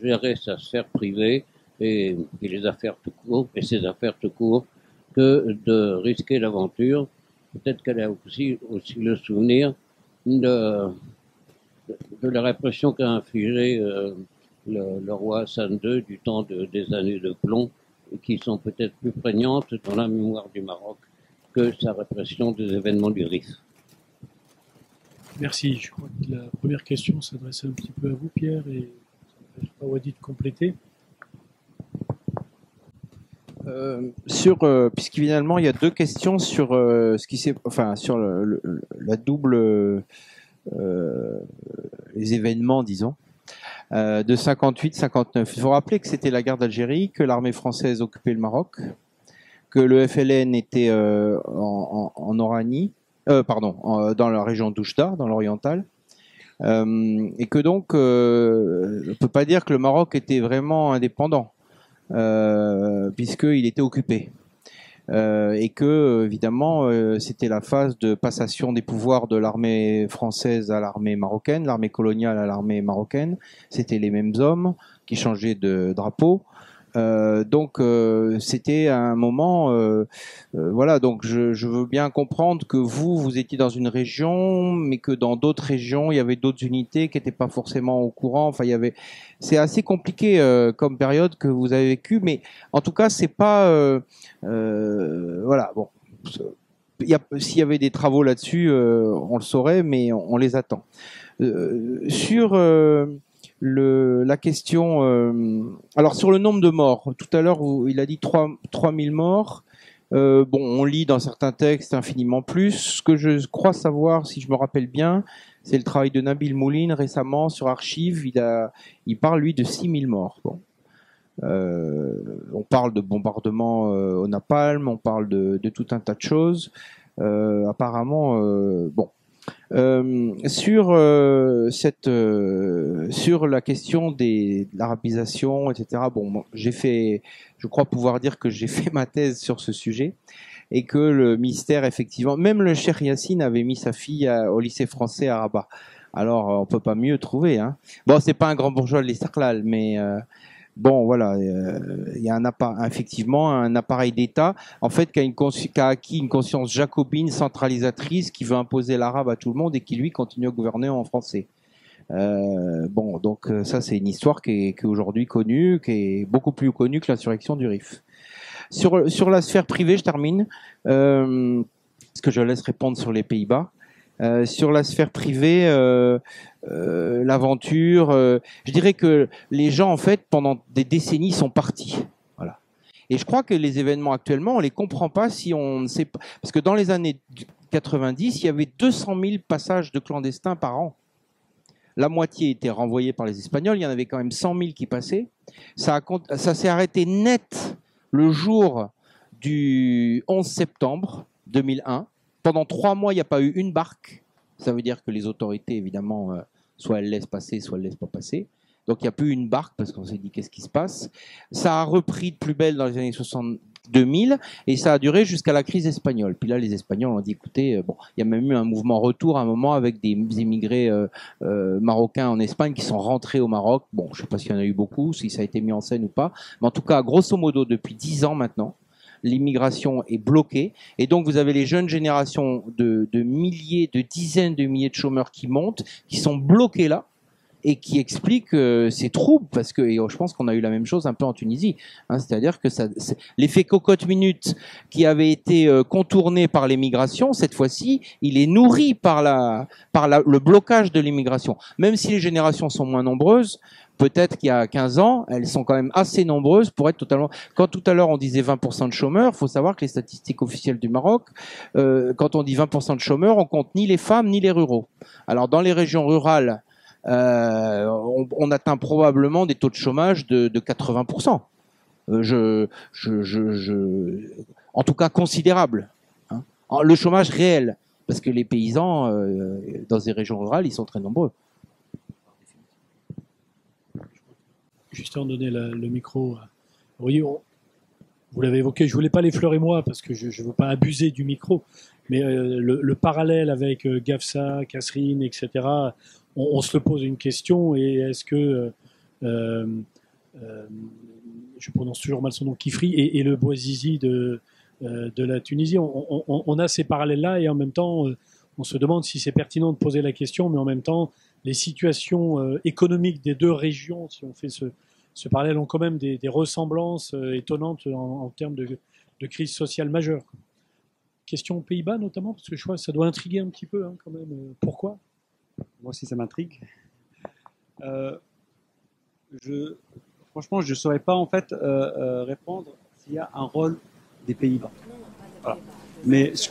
gérer sa sphère privée et les affaires tout court, et ses affaires tout court, que de risquer l'aventure. Peut-être qu'elle a aussi le souvenir de la répression qu'a infligée le roi Hassan II du temps des années de plomb, qui sont peut-être plus prégnantes dans la mémoire du Maroc que sa répression des événements du Rif. Merci. Je crois que la première question s'adressait un petit peu à vous, Pierre, et ça va de compléter. Puisque finalement il y a deux questions sur ce qui s'est, enfin sur la double les événements, disons, de 58-59. Il faut rappeler que c'était la guerre d'Algérie, que l'armée française occupait le Maroc, que le FLN était en Oranie, dans la région d'Oujda, dans l'oriental, et que donc on ne peut pas dire que le Maroc était vraiment indépendant, puisqu'il était occupé. Et que évidemment c'était la phase de passation des pouvoirs de l'armée française à l'armée marocaine, l'armée coloniale à l'armée marocaine. C'était les mêmes hommes qui changeaient de drapeau, Donc c'était un moment, voilà. Donc je veux bien comprendre que vous étiez dans une région, mais que dans d'autres régions il y avait d'autres unités qui n'étaient pas forcément au courant. Enfin, c'est assez compliqué comme période que vous avez vécu, mais en tout cas c'est pas, voilà. Bon, s'il y avait des travaux là-dessus, on le saurait, mais on les attend. Sur la question, alors sur le nombre de morts, tout à l'heure il a dit 3000 morts. Bon, on lit dans certains textes infiniment plus. Ce que je crois savoir, si je me rappelle bien, c'est le travail de Nabil Mouline récemment sur Archives. Il parle lui de 6000 morts. Bon. On parle de bombardements au napalm, on parle de tout un tas de choses. Apparemment, bon. Sur la question de l'arabisation, etc. Bon, je crois pouvoir dire que j'ai fait ma thèse sur ce sujet et que le mystère, effectivement, même le Cheikh Yassine avait mis sa fille au lycée français à Rabat. Alors, on peut pas mieux trouver, hein. Bon, c'est pas un grand bourgeois de l'Istiqlal, mais bon, voilà, il y a effectivement un appareil d'État, en fait, qui a acquis une conscience jacobine, centralisatrice, qui veut imposer l'arabe à tout le monde et qui, lui, continue à gouverner en français. Bon, donc ça, c'est une histoire qui est aujourd'hui connue, qui est beaucoup plus connue que l'insurrection du Rif. Sur la sphère privée, je termine, parce que je laisse répondre sur les Pays-Bas. Sur la sphère privée, l'aventure, je dirais que les gens, en fait, pendant des décennies, sont partis. Voilà. Et je crois que les événements actuellement, on les comprend pas si on ne sait pas. Parce que dans les années 90, il y avait 200 000 passages de clandestins par an. La moitié était renvoyée par les Espagnols. Il y en avait quand même 100 000 qui passaient. Ça s'est arrêté net le jour du 11 septembre 2001. Pendant 3 mois, il n'y a pas eu une barque. Ça veut dire que les autorités, évidemment, soit elles laissent passer, soit elles laissent pas passer. Donc, il n'y a plus une barque parce qu'on s'est dit qu'est-ce qui se passe. Ça a repris de plus belle dans les années 2000 et ça a duré jusqu'à la crise espagnole. Puis là, les Espagnols ont dit, écoutez, bon, il y a même eu un mouvement retour à un moment avec des immigrés marocains en Espagne qui sont rentrés au Maroc. Bon, je ne sais pas s'il y en a eu beaucoup, si ça a été mis en scène ou pas. Mais en tout cas, grosso modo, depuis 10 ans maintenant, l'immigration est bloquée. Et donc, vous avez les jeunes générations de milliers, de dizaines de milliers de chômeurs qui montent, qui sont bloqués là, et qui expliquent ces troubles, parce que et je pense qu'on a eu la même chose un peu en Tunisie. Hein, c'est-à-dire que l'effet cocotte-minute qui avait été contourné par l'immigration, cette fois-ci, il est nourri par le blocage de l'immigration. Même si les générations sont moins nombreuses, peut-être qu'il y a 15 ans, elles sont quand même assez nombreuses pour être totalement... Quand tout à l'heure on disait 20% de chômeurs, il faut savoir que les statistiques officielles du Maroc, quand on dit 20% de chômeurs, on compte ni les femmes ni les ruraux. Alors dans les régions rurales, on atteint probablement des taux de chômage de 80%. En tout cas considérable. Hein. Le chômage réel, parce que les paysans dans les régions rurales, ils sont très nombreux. Juste en donner le micro. Oui, vous l'avez évoqué, je voulais pas l'effleurer moi parce que je veux pas abuser du micro, mais le parallèle avec Gafsa, Kasserine, etc., on se le pose une question, et est-ce que je prononce toujours mal son nom, Kifri et le Bouazizi de la Tunisie, on a ces parallèles-là, et en même temps, on se demande si c'est pertinent de poser la question, mais en même temps, les situations économiques des deux régions, si on fait ce parallèle, ont quand même des ressemblances étonnantes en termes de crise sociale majeure. Question aux Pays-Bas notamment, parce que je crois que ça doit intriguer un petit peu, hein, quand même. Pourquoi ? Moi aussi, ça m'intrigue. Franchement, je ne saurais pas en fait répondre s'il y a un rôle des Pays-Bas. Voilà. Mais ce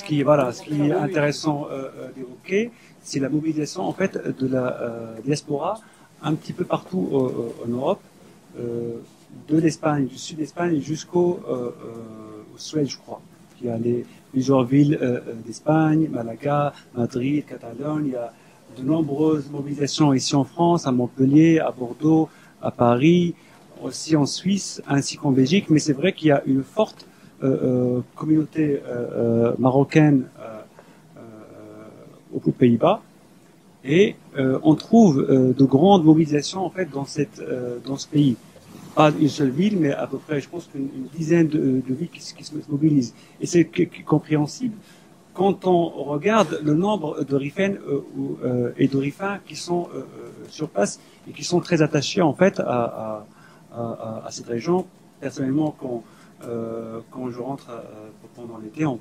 qui est intéressant d'évoquer, c'est la mobilisation en fait de la diaspora un petit peu partout en Europe, de l'Espagne, du sud d'Espagne jusqu'au Suède, je crois. Il y a plusieurs villes d'Espagne, Malaga, Madrid, Catalogne. Il y a de nombreuses mobilisations ici en France, à Montpellier, à Bordeaux, à Paris, aussi en Suisse, ainsi qu'en Belgique. Mais c'est vrai qu'il y a une forte communauté marocaine aux Pays-Bas. Et on trouve de grandes mobilisations en fait dans ce pays. pas une seule ville, mais à peu près, je pense qu'une dizaine de villes qui se mobilisent. Et c'est compréhensible quand on regarde le nombre de Rifaines et de Rifains qui sont sur place et qui sont très attachés en fait à cette région. Personnellement, quand je rentre pendant l'été, on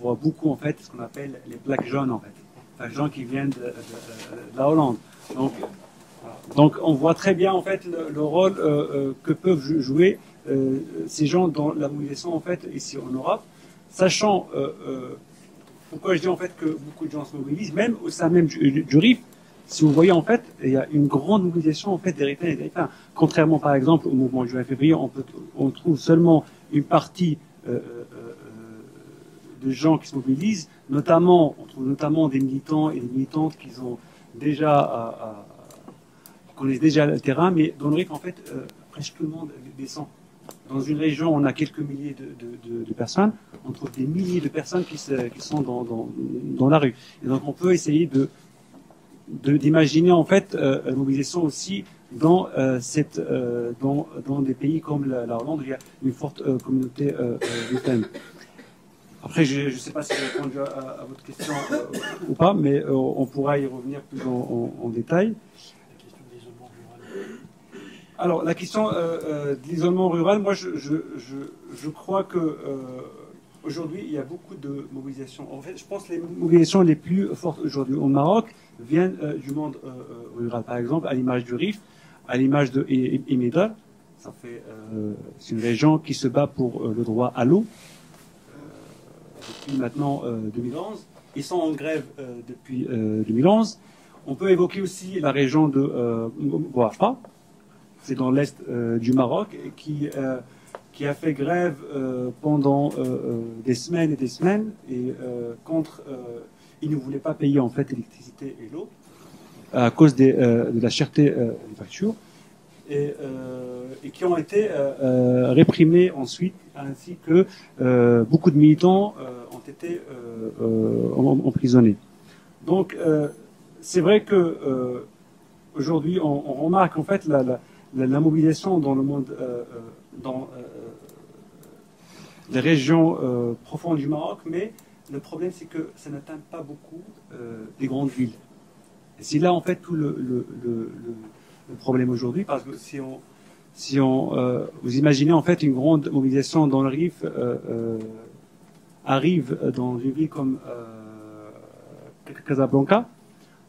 voit beaucoup en fait ce qu'on appelle les plaques jaunes en fait, enfin, les gens qui viennent de la Hollande. Donc on voit très bien en fait le rôle que peuvent jouer ces gens dans la mobilisation en fait ici en Europe, sachant pourquoi je dis en fait que beaucoup de gens se mobilisent, même au sein même du RIF. Si vous voyez en fait, il y a une grande mobilisation en fait des Rifains et des Rifains. Contrairement par exemple au mouvement juin février, on trouve seulement une partie de gens qui se mobilisent, notamment on trouve notamment des militants et des militantes qui ont déjà connaissent déjà le terrain, mais dans le RIF en fait presque tout le monde descend. Dans une région, on a quelques milliers de personnes, on trouve des milliers de personnes qui sont dans la rue. Et donc on peut essayer d'imaginer en fait la mobilisation aussi dans des pays comme la Hollande où il y a une forte communauté rifaine. Après, je ne sais pas si j'ai répondu à votre question ou pas, mais on pourra y revenir plus en détail. Alors, la question de l'isolement rural, moi, je crois que aujourd'hui, il y a beaucoup de mobilisations. En fait, je pense que les mobilisations les plus fortes aujourd'hui au Maroc viennent du monde rural. Par exemple, à l'image du Rif, à l'image de Emeda, c'est une région qui se bat pour le droit à l'eau depuis maintenant 2011. Ils sont en grève depuis 2011. On peut évoquer aussi la région de Bouafa. C'est dans l'est du Maroc, qui a fait grève pendant des semaines et des semaines, et ils ne voulaient pas payer en fait l'électricité et l'eau à cause de la cherté des factures, et qui ont été réprimés ensuite, ainsi que beaucoup de militants ont été emprisonnés. Donc c'est vrai que aujourd'hui on remarque en fait la mobilisation dans le monde, dans les régions profondes du Maroc, mais le problème c'est que ça n'atteint pas beaucoup des grandes villes. Et c'est là en fait tout le problème aujourd'hui, parce que si on vous imaginez en fait une grande mobilisation dans le Rif arrive dans une ville comme Casablanca,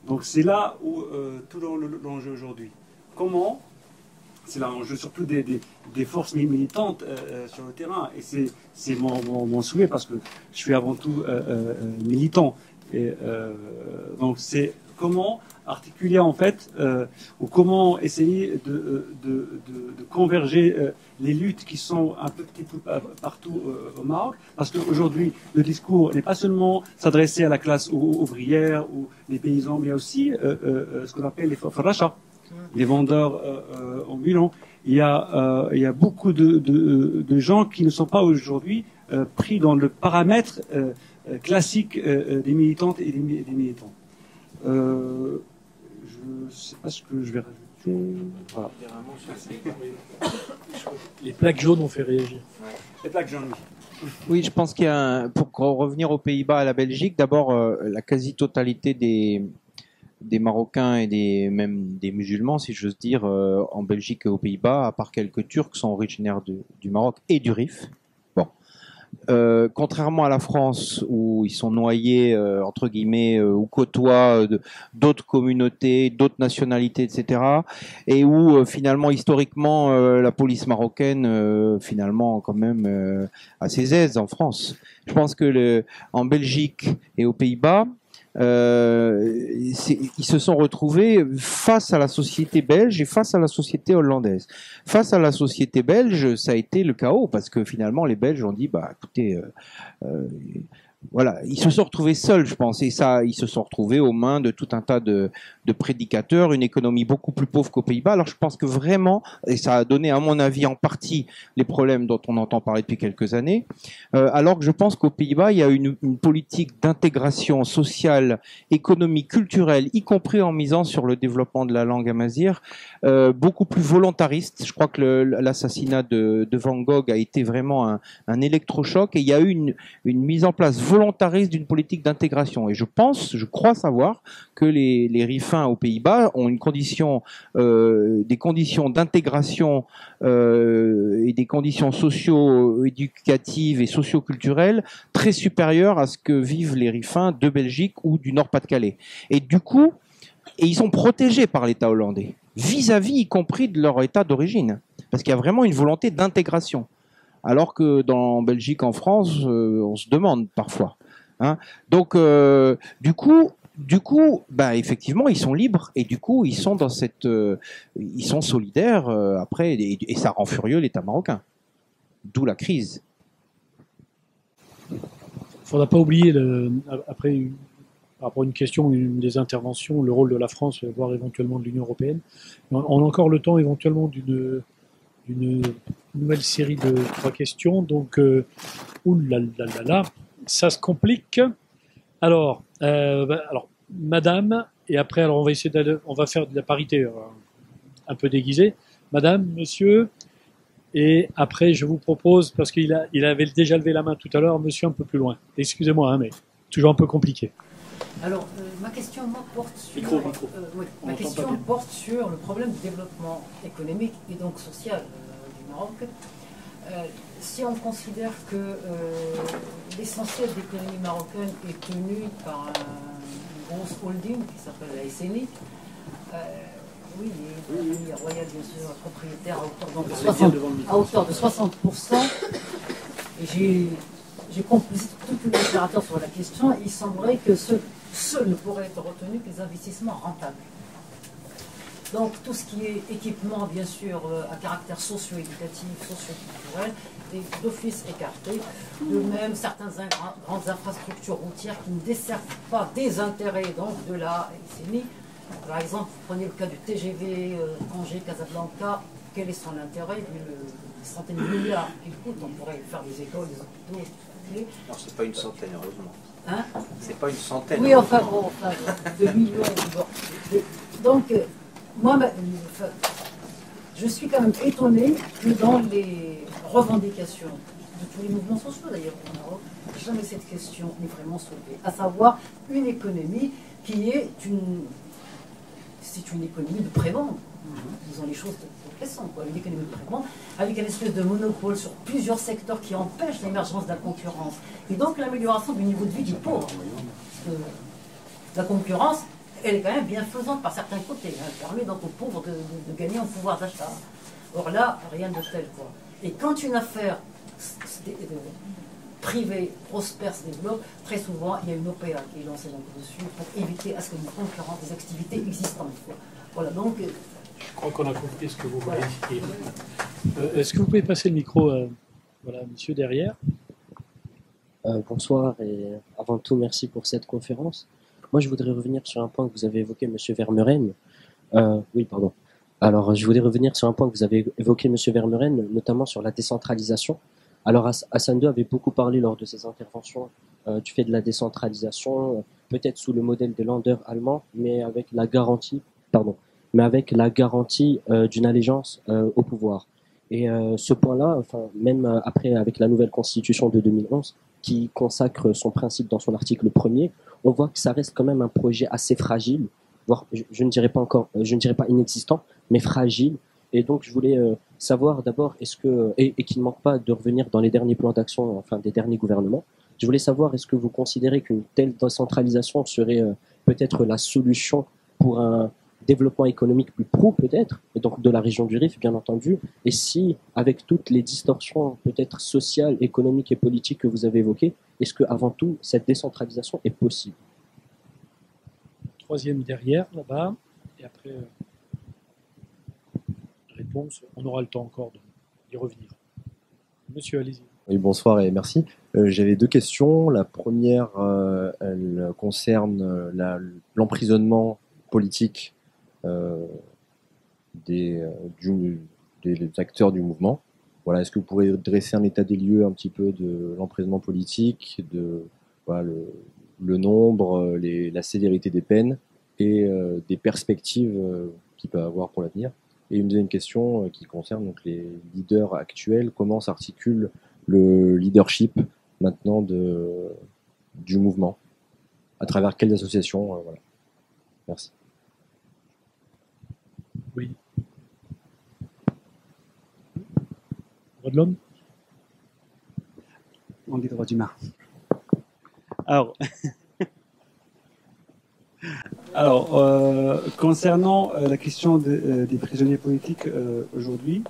donc c'est là où tout l'enjeu aujourd'hui. Comment? C'est l'enjeu surtout des forces militantes sur le terrain, et c'est mon souhait, parce que je suis avant tout militant, et donc c'est comment articuler en fait ou comment essayer de converger les luttes qui sont un peu petit peu partout au Maroc, parce qu'aujourd'hui le discours n'est pas seulement s'adresser à la classe ouvrière ou les paysans, mais aussi ce qu'on appelle les farrachas, les vendeurs ambulants. Il y a beaucoup de gens qui ne sont pas aujourd'hui pris dans le paramètre classique des militantes et des militants. Je ne sais pas ce que je vais rajouter. Voilà. Les plaques jaunes ont fait réagir. Les plaques jaunes, oui. Oui, je pense qu'il y a pour revenir aux Pays-Bas, à la Belgique, d'abord la quasi-totalité des Marocains et même des musulmans, si j'ose dire, en Belgique et aux Pays-Bas, à part quelques Turcs, sont originaires du Maroc et du Rif. Bon. Contrairement à la France, où ils sont noyés, entre guillemets, ou côtoient d'autres communautés, d'autres nationalités, etc., et où finalement, historiquement, la police marocaine, finalement, quand même, a ses aises en France. Je pense que en Belgique et aux Pays-Bas, ils se sont retrouvés face à la société belge et face à la société hollandaise. Face à la société belge, ça a été le chaos, parce que finalement les Belges ont dit bah écoutez, voilà, ils se sont retrouvés seuls, je pense, et ça, ils se sont retrouvés aux mains de tout un tas de prédicateurs, une économie beaucoup plus pauvre qu'aux Pays-Bas. Alors je pense que vraiment, et ça a donné, à mon avis, en partie les problèmes dont on entend parler depuis quelques années, alors que je pense qu'aux Pays-Bas, il y a une politique d'intégration sociale, économique, culturelle, y compris en misant sur le développement de la langue amazigh, beaucoup plus volontariste. Je crois que l'assassinat de Van Gogh a été vraiment un électrochoc, et il y a eu une mise en place volontariste d'une politique d'intégration. Et je crois savoir que les rifins aux Pays-Bas ont des conditions d'intégration et des conditions socio-éducatives et socio-culturelles très supérieures à ce que vivent les rifins de Belgique ou du Nord-Pas-de-Calais. Et du coup, ils sont protégés par l'État hollandais, vis-à-vis y compris de leur État d'origine, parce qu'il y a vraiment une volonté d'intégration. Alors que dans Belgique, en France, on se demande parfois. Hein. Donc, du coup, bah effectivement, ils sont libres et du coup, ils sont dans ils sont solidaires après, et ça rend furieux l'État marocain. D'où la crise. Il ne faudra pas oublier, après, par rapport à une question, une des interventions, le rôle de la France, voire éventuellement de l'Union européenne. On a encore le temps éventuellement d'une nouvelle série de 3 questions. Donc, oulalalala, ça se complique. Alors, madame, et après, alors on va faire de la parité un peu déguisée. Madame, monsieur, et après, je vous propose, parce qu'il avait déjà levé la main tout à l'heure, monsieur un peu plus loin. Excusez-moi, hein, mais toujours un peu compliqué. Alors, ma question porte sur, Oui, ma question porte sur le problème du développement économique et donc social du Maroc. Si on considère que l'essentiel de l'économie marocaine est tenu par une grosse holding qui s'appelle la SNI, oui, il est royal, bien sûr, propriétaire à hauteur de 60%. Et j'ai composé toute une littérature sur la question. Il semblerait que seul ne pourrait être retenu que les investissements rentables. Donc tout ce qui est équipement, bien sûr, à caractère socio-éducatif, socio-culturel, est d'office écarté. De même, certaines grandes infrastructures routières qui ne desservent pas des intérêts donc, de la SNI. Par exemple, vous prenez le cas du TGV Angers-Casablanca. Quel est son intérêt vu les centaines de milliards qu'il coûte? On pourrait faire des écoles, des hôpitaux. Okay. Non, c'est pas une centaine, heureusement. Hein? C'est pas une centaine. Oui, enfin, de millions. Donc, moi, je suis quand même étonné que dans les revendications de tous les mouvements sociaux, d'ailleurs, au Maroc, jamais cette question n'est vraiment soulevée. À savoir, une économie qui est une économie de pré-vente. Disons les choses de façon, quoi. Une économie de pré-vente avec une espèce de monopole sur plusieurs secteurs qui empêchent l'émergence de la concurrence et donc l'amélioration du niveau de vie du pauvre. Parce que la concurrence, elle est quand même bienfaisante par certains côtés. Elle permet donc aux pauvres de gagner en pouvoir d'achat. Or là, rien de tel, quoi. Et quand une affaire privée prospère, se développe, très souvent, il y a une OPA qui est lancée dessus pour éviter à ce que nous concurrence des activités existantes, quoi. Voilà, donc... Je crois qu'on a compris ce que vous voulez dire. Est-ce que vous pouvez passer le micro voilà, monsieur derrière. Bonsoir et avant tout, merci pour cette conférence. Moi, je voudrais revenir sur un point que vous avez évoqué, monsieur Vermeuren. Oui, pardon. Alors, je voudrais revenir sur un point que vous avez évoqué, monsieur Vermeuren, notamment sur la décentralisation. Alors, Hassan II avait beaucoup parlé lors de ses interventions du fait de la décentralisation, peut-être sous le modèle des Länder allemands, mais avec la garantie, d'une allégeance au pouvoir. Et ce point-là, enfin, même après, avec la nouvelle constitution de 2011, qui consacre son principe dans son article 1er, on voit que ça reste quand même un projet assez fragile, voire je ne dirais pas inexistant, mais fragile. Et donc, je voulais savoir d'abord, et qui ne manque pas de revenir dans les derniers plans d'action, enfin des derniers gouvernements, je voulais savoir, est-ce que vous considérez qu'une telle décentralisation serait peut-être la solution pour un développement économique plus pro, peut-être, et donc de la région du Rif, bien entendu, et si, avec toutes les distorsions peut-être sociales, économiques et politiques que vous avez évoquées, est-ce que avant tout, cette décentralisation est possible? Troisième derrière, là-bas, et après... réponse, on aura le temps encore d'y revenir. Monsieur, allez-y. Oui, bonsoir et merci. J'avais deux questions. La première, elle concerne l'emprisonnement politique des, des acteurs du mouvement. Voilà, est-ce que vous pourriez dresser un état des lieux un petit peu de l'emprisonnement politique, de voilà, le nombre, la sévérité des peines et des perspectives qu'il peut avoir pour l'avenir? Et une deuxième question qui concerne donc les leaders actuels. Comment s'articule le leadership maintenant du mouvement? À travers quelles associations? Voilà. Merci. Oui. Droit de l'homme. On dit droit humain. Alors, concernant la question des prisonniers politiques aujourd'hui,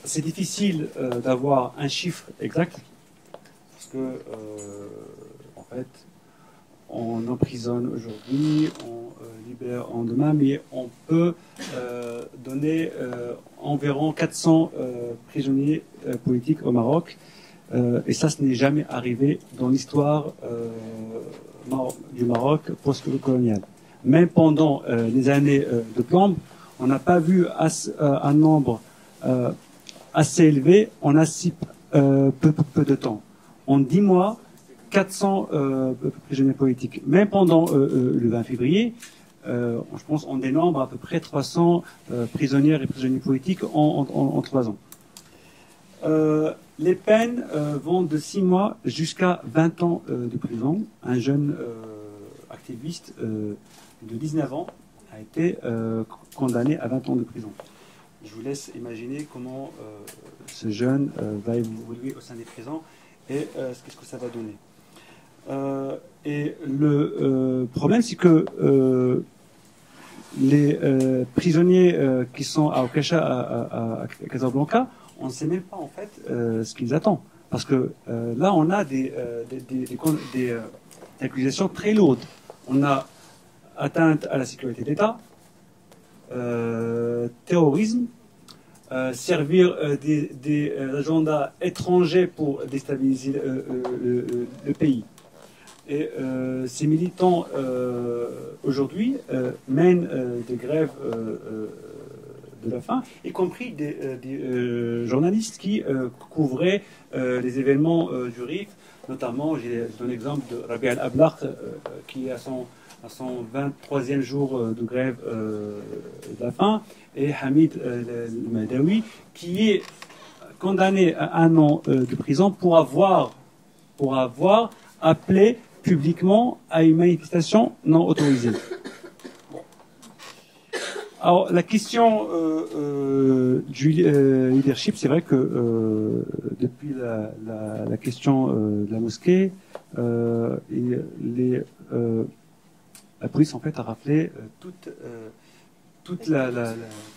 c'est difficile d'avoir un chiffre exact parce que, en fait, on emprisonne aujourd'hui, on libère en demain, mais on peut donner environ 400 prisonniers politiques au Maroc. Et ça, ce n'est jamais arrivé dans l'histoire du Maroc post-colonial. Même pendant les années de Plomb, on n'a pas vu un nombre assez élevé en assez peu de temps. En 10 mois, 400 prisonniers politiques. Même pendant le 20 février, je pense on dénombre à peu près 300 prisonnières et prisonniers politiques en 3 ans. Les peines vont de 6 mois jusqu'à 20 ans de prison. Un jeune activiste de 19 ans a été condamné à 20 ans de prison. Je vous laisse imaginer comment ce jeune va évoluer au sein des prisons et qu'est-ce que ça va donner. Et le problème, c'est que les prisonniers qui sont à Okasha, à Casablanca, on ne sait même pas en fait ce qu'ils attendent. Parce que là, on a des accusations très lourdes. On a atteinte à la sécurité d'État, terrorisme, servir des agendas étrangers pour déstabiliser le pays. Et ces militants, aujourd'hui, mènent des grèves de la faim, y compris des journalistes qui couvraient les événements du RIF. Notamment, j'ai donné l'exemple de Rabi Al-Ablaq, qui est à son 23e jour de grève de la faim, et Hamid Al-Madawi, qui est condamné à 1 an de prison pour avoir appelé publiquement à une manifestation non autorisée. Bon. Alors, la question du leadership, c'est vrai que depuis la question de la mosquée, la police en fait a rappelé tous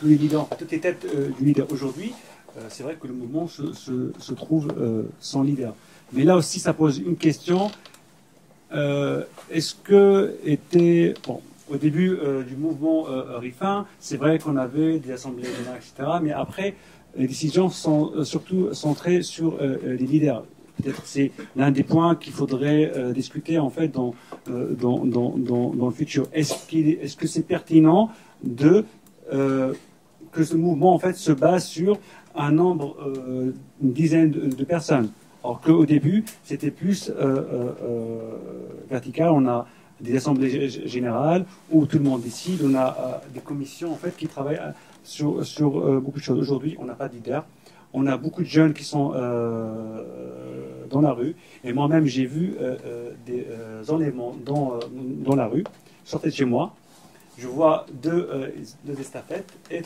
les leaders, toutes les têtes du leader. Aujourd'hui, c'est vrai que le mouvement se trouve sans leader. Mais là aussi, ça pose une question. Est-ce que au début du mouvement RIFIN, c'est vrai qu'on avait des assemblées générales, etc. Mais après, les décisions sont surtout centrées sur les leaders. Peut-être c'est l'un des points qu'il faudrait discuter en fait dans le futur. Est-ce que c'est pertinent que ce mouvement en fait se base sur un nombre, une dizaine de personnes? Alors qu'au début, c'était plus vertical. On a des assemblées générales où tout le monde décide. On a des commissions en fait qui travaillent sur beaucoup de choses. Aujourd'hui, on n'a pas de leader. On a beaucoup de jeunes qui sont dans la rue. Et moi-même, j'ai vu des enlèvements dans la rue. Je sortais de chez moi. Je vois deux estafettes et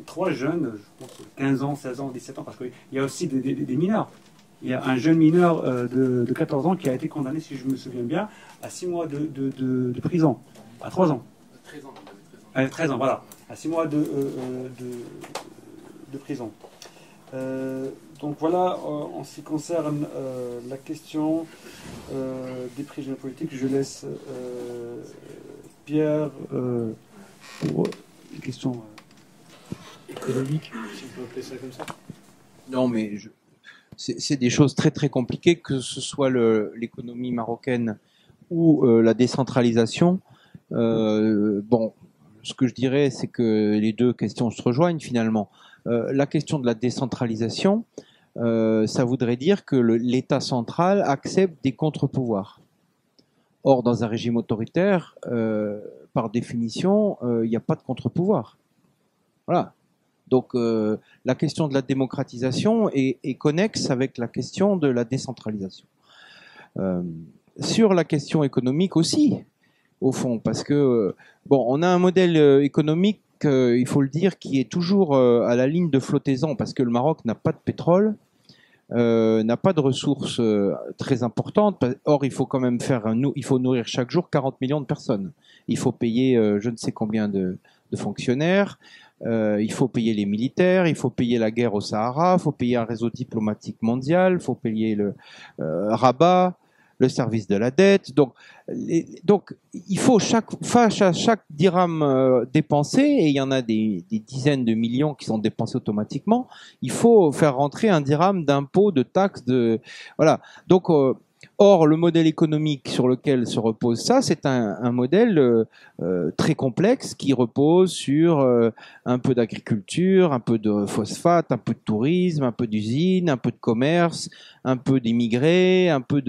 trois jeunes, je pense 15 ans, 16 ans, 17 ans, parce qu'il y a aussi des mineurs. Il y a un jeune mineur de 14 ans qui a été condamné, si je me souviens bien, à 6 mois de prison. À 3 ans. 13 ans. 13 ans, voilà. À 6 mois de prison. Donc voilà, en ce qui concerne la question des prisonniers politiques, je laisse Pierre pour les questions économiques, si on peut appeler ça comme ça. Non, mais c'est des choses très très compliquées, que ce soit l'économie marocaine ou la décentralisation. Bon, ce que je dirais, c'est que les deux questions se rejoignent finalement. La question de la décentralisation, ça voudrait dire que l'État central accepte des contre-pouvoirs. Or, dans un régime autoritaire, par définition, il n'y a pas de contre-pouvoir. Voilà. Donc, la question de la démocratisation est connexe avec la question de la décentralisation. Sur la question économique aussi, au fond, parce que, bon, on a un modèle économique, il faut le dire, qui est toujours à la ligne de flottaison, parce que le Maroc n'a pas de pétrole, n'a pas de ressources très importantes. Or, il faut quand même il faut nourrir chaque jour 40 millions de personnes. Il faut payer je ne sais combien de fonctionnaires. Il faut payer les militaires, il faut payer la guerre au Sahara, il faut payer un réseau diplomatique mondial, il faut payer le Rabat, le service de la dette. Donc il faut face à chaque dirham dépensé, et il y en a des dizaines de millions qui sont dépensés automatiquement, il faut faire rentrer un dirham d'impôts, de taxes, voilà. Donc or, le modèle économique sur lequel se repose ça, c'est un modèle très complexe qui repose sur un peu d'agriculture, un peu de phosphate, un peu de tourisme, un peu d'usine, un peu de commerce, un peu d'immigrés, un peu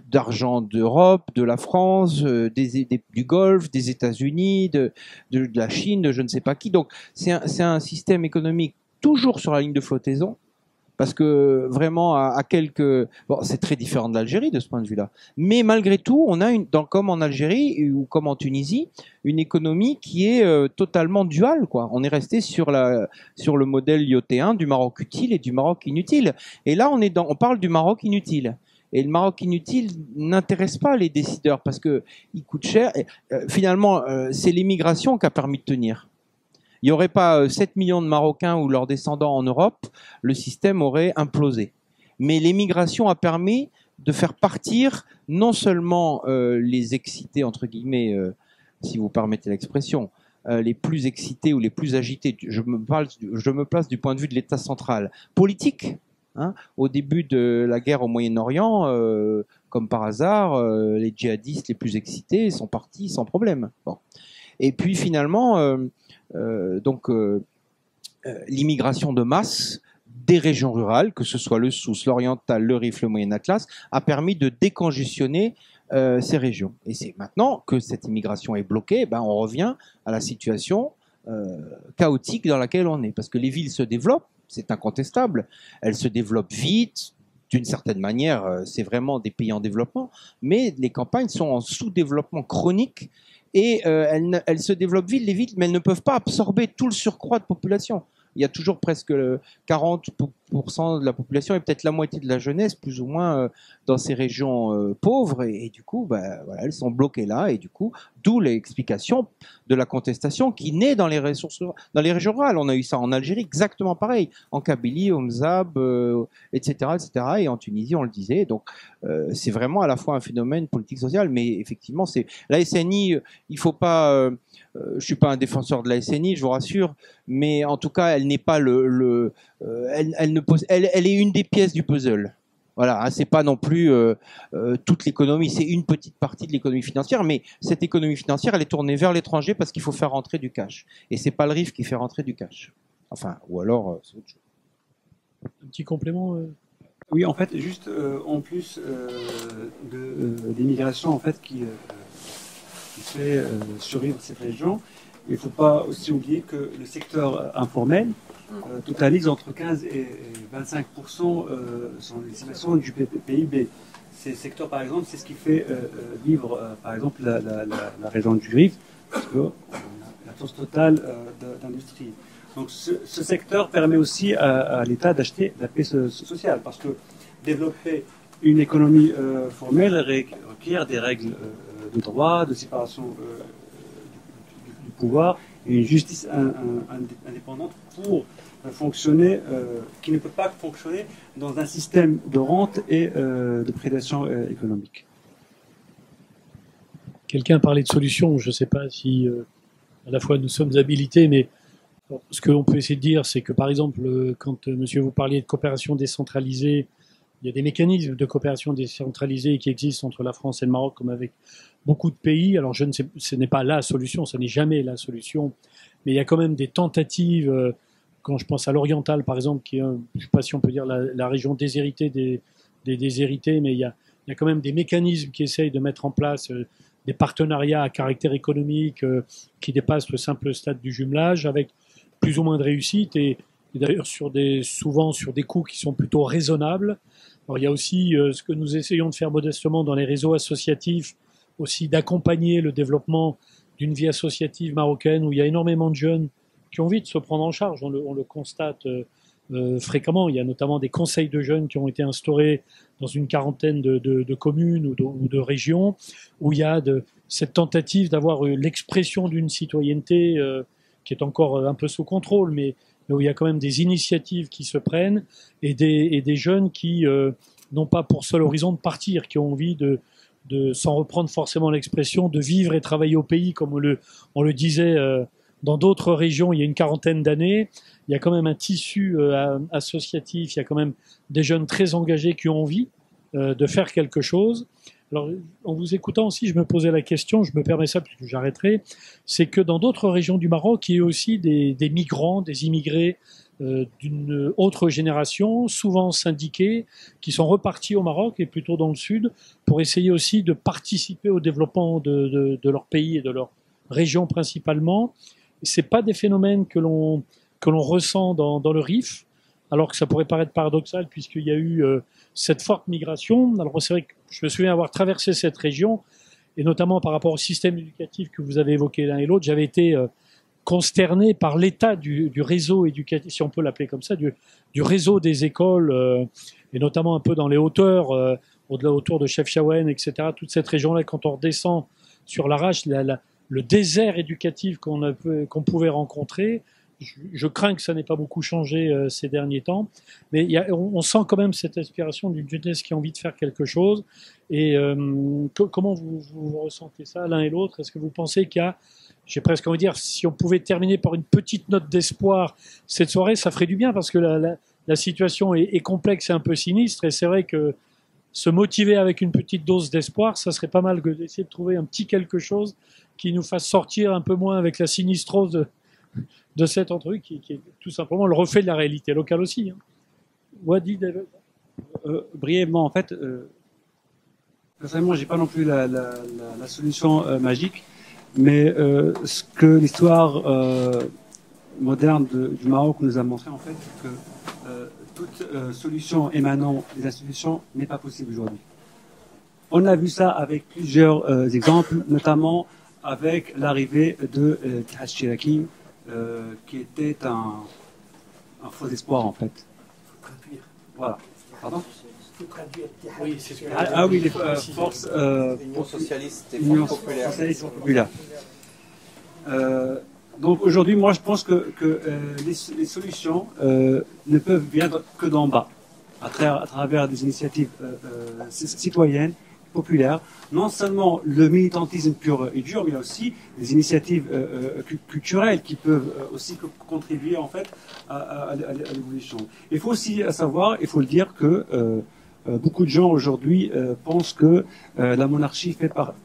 d'argent d'Europe, de la France, du Golfe, des États-Unis, de la Chine, de je ne sais pas qui. Donc, c'est un système économique toujours sur la ligne de flottaison. Parce que vraiment, bon, c'est très différent de l'Algérie de ce point de vue-là. Mais malgré tout, on a comme en Algérie ou comme en Tunisie, une économie qui est totalement duale, quoi. On est resté sur le modèle lyotéen du Maroc utile et du Maroc inutile. Et là, on parle du Maroc inutile. Et le Maroc inutile n'intéresse pas les décideurs parce que il coûte cher. Et, finalement, c'est l'immigration qui a permis de tenir. Il n'y aurait pas 7 millions de Marocains ou leurs descendants en Europe, le système aurait implosé. Mais l'émigration a permis de faire partir non seulement les excités, entre guillemets, si vous permettez l'expression, les plus excités ou les plus agités. Je me place du point de vue de l'État central. Politique, hein, au début de la guerre au Moyen-Orient, comme par hasard, les djihadistes les plus excités sont partis sans problème. Bon. Et puis finalement... l'immigration de masse des régions rurales, que ce soit le Souss, l'Oriental, le Rif, le Moyen Atlas, a permis de décongestionner ces régions. Et c'est maintenant que cette immigration est bloquée, on revient à la situation chaotique dans laquelle on est. Parce que les villes se développent, c'est incontestable, elles se développent vite, d'une certaine manière, c'est vraiment des pays en développement, mais les campagnes sont en sous-développement chronique. Et elles se développent vite, les villes, mais elles ne peuvent pas absorber tout le surcroît de population. Il y a toujours presque 40% de la population et peut-être la moitié de la jeunesse, plus ou moins, dans ces régions pauvres. Et du coup, voilà, elles sont bloquées là. Et du coup, d'où l'explication de la contestation qui naît dans les régions rurales. On a eu ça en Algérie, exactement pareil. En Kabylie, au Mzab, etc., etc. Et en Tunisie, on le disait. Donc, c'est vraiment à la fois un phénomène politique-social, mais effectivement, c'est la SNI. Il faut pas. Je suis pas un défenseur de la SNI, je vous rassure, mais en tout cas, elle n'est pas elle est une des pièces du puzzle. Voilà, hein, c'est pas non plus toute l'économie, c'est une petite partie de l'économie financière, mais cette économie financière, elle est tournée vers l'étranger parce qu'il faut faire rentrer du cash, et c'est pas le RIF qui fait rentrer du cash. Enfin, ou alors c'est autre chose. Un petit complément. Oui, en fait, juste en plus d'immigration, en fait, qui fait survivre cette région. Il ne faut pas aussi oublier que le secteur informel totalise entre 15 et 25% son estimation du PIB. Ces secteurs, par exemple, c'est ce qui fait vivre, par exemple, la région du Rif, parce qu'on a la force totale d'industrie. Donc ce secteur permet aussi à l'État d'acheter la paix sociale, parce que développer une économie formelle requiert des règles de droit, de séparation du pouvoir et une justice indépendante pour fonctionner, qui ne peut pas fonctionner dans un système de rente et de prédation économique. Quelqu'un parlait de solutions, je ne sais pas si à la fois nous sommes habilités, mais Bon, ce que l'on peut essayer de dire, c'est que par exemple, quand monsieur vous parliez de coopération décentralisée, il y a des mécanismes de coopération décentralisée qui existent entre la France et le Maroc, comme avec beaucoup de pays. Alors, je ne sais, ce n'est pas la solution, ce n'est jamais la solution, mais il y a quand même des tentatives. Quand je pense à l'oriental, par exemple, qui est, je ne sais pas si on peut dire la région déshéritée des déshérités, mais il y a quand même des mécanismes qui essayent de mettre en place des partenariats à caractère économique qui dépassent le simple stade du jumelage, avec plus ou moins de réussite, et d'ailleurs souvent sur des coûts qui sont plutôt raisonnables. Alors, il y a aussi ce que nous essayons de faire modestement dans les réseaux associatifs, aussi d'accompagner le développement d'une vie associative marocaine où il y a énormément de jeunes qui ont envie de se prendre en charge. On le constate fréquemment. Il y a notamment des conseils de jeunes qui ont été instaurés dans une quarantaine de communes ou de régions, où il y a cette tentative d'avoir l'expression d'une citoyenneté qui est encore un peu sous contrôle, mais où il y a quand même des initiatives qui se prennent, et des jeunes qui n'ont pas pour seul horizon de partir, qui ont envie sans reprendre forcément l'expression, de vivre et travailler au pays, comme on le disait dans d'autres régions il y a une quarantaine d'années. Il y a quand même un tissu associatif, il y a quand même des jeunes très engagés qui ont envie de faire quelque chose. Alors, en vous écoutant aussi, je me posais la question, je me permets ça, puis j'arrêterai, c'est que dans d'autres régions du Maroc, il y a aussi des migrants, des immigrés d'une autre génération, souvent syndiqués, qui sont repartis au Maroc et plutôt dans le sud, pour essayer aussi de participer au développement de leur pays et de leur région principalement. C'est pas des phénomènes que l'on ressent dans le Rif, alors que ça pourrait paraître paradoxal puisqu'il y a eu cette forte migration. Alors c'est vrai que je me souviens avoir traversé cette région, et notamment par rapport au système éducatif que vous avez évoqué l'un et l'autre, j'avais été consterné par l'état du réseau éducatif, si on peut l'appeler comme ça, du réseau des écoles, et notamment un peu dans les hauteurs, autour de Chefchaouen, etc. Toute cette région-là, quand on redescend sur l'Arrache, le désert éducatif qu'on pouvait rencontrer, je crains que ça n'ait pas beaucoup changé ces derniers temps, mais on sent quand même cette aspiration d'une jeunesse qui a envie de faire quelque chose. Et comment vous ressentez ça l'un et l'autre? Est-ce que vous pensez qu'il y a, j'ai presque envie de dire, si on pouvait terminer par une petite note d'espoir cette soirée, ça ferait du bien, parce que la situation est complexe et un peu sinistre, et c'est vrai que se motiver avec une petite dose d'espoir, ça serait pas mal d'essayer de trouver un petit quelque chose qui nous fasse sortir un peu moins avec la sinistrose de cet truc qui est tout simplement le reflet de la réalité locale aussi. Hein. Wadi, brièvement, en fait, personnellement, j'ai pas non plus la solution magique, mais ce que l'histoire moderne du Maroc nous a montré, en fait, c'est que toute solution émanant des institutions n'est pas possible aujourd'hui. On a vu ça avec plusieurs exemples, notamment avec l'arrivée de Tihad Chiraki, qui était un faux espoir, en fait. Voilà. Pardon? Oui, c'est ce que oui, les forces Union socialiste et Union populaire. socialiste et populaire. Donc aujourd'hui, moi, je pense que les solutions ne peuvent venir que d'en bas, à travers des initiatives citoyennes, populaires. Non seulement le militantisme pur et dur, mais aussi des initiatives culturelles qui peuvent aussi contribuer en fait à l'évolution. Il faut aussi savoir, il faut le dire, que beaucoup de gens aujourd'hui pensent que la monarchie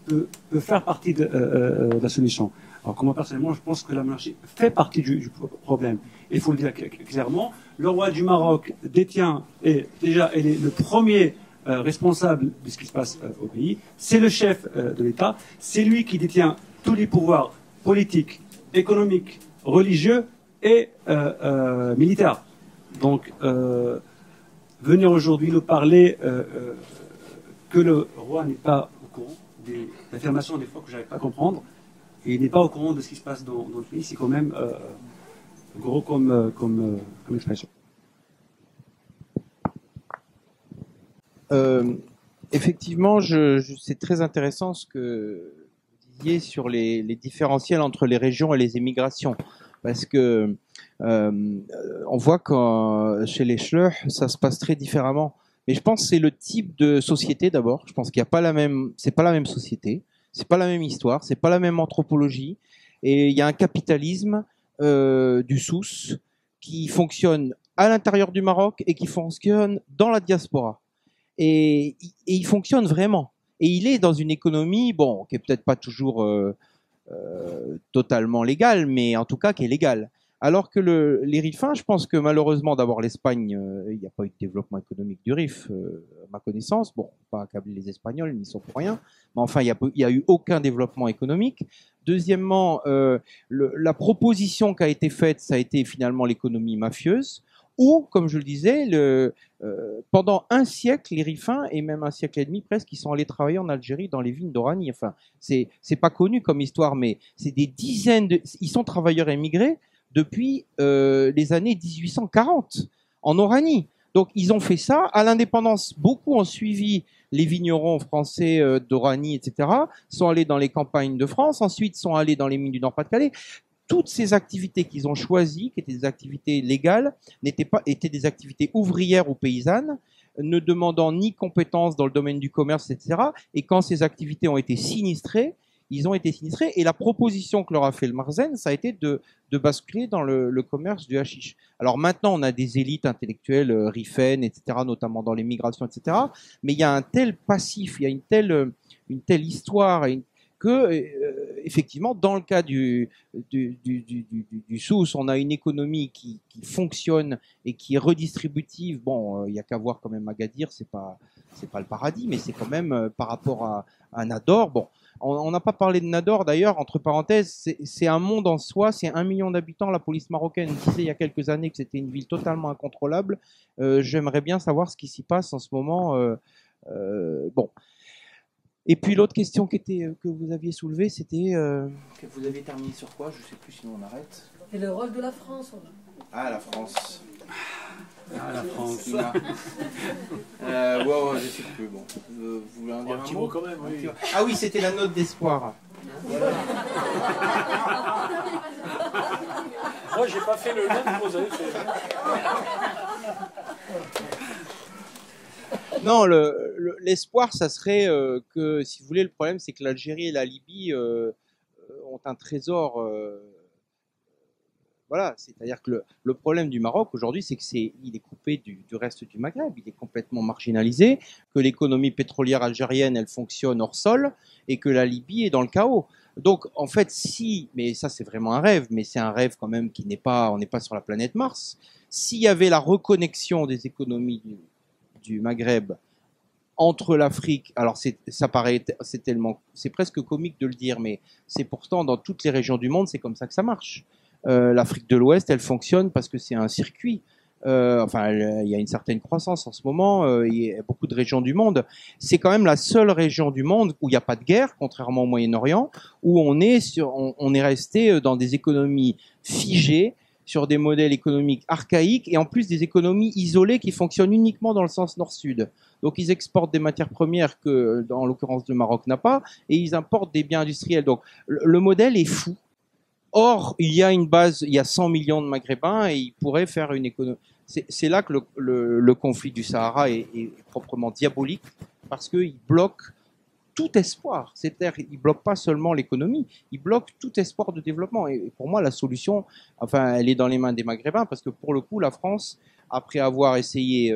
peut faire partie de la solution. Alors que moi personnellement, je pense que la monarchie fait partie du problème. Il faut le dire clairement. Le roi du Maroc détient, et déjà, il est le premier responsable de ce qui se passe au pays. C'est le chef de l'État. C'est lui qui détient tous les pouvoirs politiques, économiques, religieux et militaires. Donc, venir aujourd'hui nous parler que le roi n'est pas au courant des affirmations des fois que je n'arrive pas à comprendre, et il n'est pas au courant de ce qui se passe dans le pays, c'est quand même gros comme expression. Effectivement, c'est très intéressant ce que vous disiez sur les différentiels entre les régions et les émigrations, parce que on voit que chez les Schleuch, ça se passe très différemment. Mais je pense que c'est le type de société d'abord. Je pense qu'il n'y a pas c'est pas la même société, c'est pas la même histoire, c'est pas la même anthropologie, et il y a un capitalisme du Souss qui fonctionne à l'intérieur du Maroc et qui fonctionne dans la diaspora. Et il fonctionne vraiment. Et il est dans une économie, bon, qui est peut-être pas toujours totalement légale, mais en tout cas qui est légale. Alors que les RIFins, je pense que malheureusement, d'abord l'Espagne, il n'y a pas eu de développement économique du RIF, à ma connaissance. Bon, pas accabler les Espagnols, ils n'y sont pour rien. Mais enfin, il n'y a eu aucun développement économique. Deuxièmement, la proposition qui a été faite, ça a été finalement l'économie mafieuse. Ou, comme je le disais, pendant un siècle, les RIFins, et même un siècle et demi presque, ils sont allés travailler en Algérie dans les vignes d'Oranie. Enfin, c'est pas connu comme histoire, mais c'est des dizaines ils sont travailleurs émigrés depuis les années 1840 en Oranie. Donc ils ont fait ça à l'indépendance. Beaucoup ont suivi les vignerons français d'Oranie, etc. Sont allés dans les campagnes de France, ensuite sont allés dans les mines du Nord-Pas-de-Calais. Toutes ces activités qu'ils ont choisies, qui étaient des activités légales, étaient des activités ouvrières ou paysannes, ne demandant ni compétences dans le domaine du commerce, etc. Et quand ces activités ont été sinistrées, ils ont été sinistrés. Et la proposition que leur a fait le Marzen, ça a été de basculer dans le commerce du hashish. Alors maintenant, on a des élites intellectuelles, rifaines, etc., notamment dans les migrations, etc. Mais il y a un tel passif, il y a une telle histoire, effectivement, dans le cas du Souss, on a une économie qui fonctionne et qui est redistributive. Bon, il y a qu'à voir quand même Agadir, c'est pas le paradis, mais c'est quand même par rapport à Nador. Bon, on n'a pas parlé de Nador d'ailleurs. Entre parenthèses, c'est un monde en soi. C'est 1 million d'habitants. La police marocaine disait il y a quelques années que c'était une ville totalement incontrôlable. J'aimerais bien savoir ce qui s'y passe en ce moment. Bon. Et puis l'autre question que vous aviez soulevée, c'était que vous avez terminé sur quoi? Je sais plus, sinon on arrête. Et le rôle de la France. Ah, la France. Ah, la France. Ouais, je sais plus. Bon, vous voulez en dire un mot quand même. Oui. Ah oui, c'était la note d'espoir. Voilà. Moi, j'ai pas fait le lien que vous avez fait. Non, l'espoir, ça serait que, si vous voulez, le problème, c'est que l'Algérie et la Libye ont un trésor. Voilà, c'est-à-dire que le problème du Maroc aujourd'hui, c'est il est coupé du reste du Maghreb, il est complètement marginalisé, que l'économie pétrolière algérienne, elle fonctionne hors sol, et que la Libye est dans le chaos. Donc, en fait, mais ça c'est vraiment un rêve, mais c'est un rêve quand même on n'est pas sur la planète Mars. S'il y avait la reconnexion des économies du Maghreb entre l'Afrique, alors c'est presque comique de le dire, mais c'est pourtant dans toutes les régions du monde, c'est comme ça que ça marche. L'Afrique de l'Ouest, elle fonctionne parce que c'est un circuit. Enfin, il y a une certaine croissance en ce moment. Il y a beaucoup de régions du monde. C'est quand même la seule région du monde où il n'y a pas de guerre, contrairement au Moyen-Orient, où on est resté dans des économies figées, sur des modèles économiques archaïques et en plus des économies isolées qui fonctionnent uniquement dans le sens nord-sud. Donc ils exportent des matières premières que, en l'occurrence, le Maroc n'a pas, et ils importent des biens industriels. Donc le modèle est fou. Or, il y a une base, il y a 100 millions de Maghrébins et ils pourraient faire une économie. C'est là que le conflit du Sahara est proprement diabolique parce qu'il bloque tout espoir. C'est-à-dire, il bloque pas seulement l'économie, il bloque tout espoir de développement. Et pour moi, la solution, enfin, elle est dans les mains des Maghrébins parce que pour le coup, la France, après avoir essayé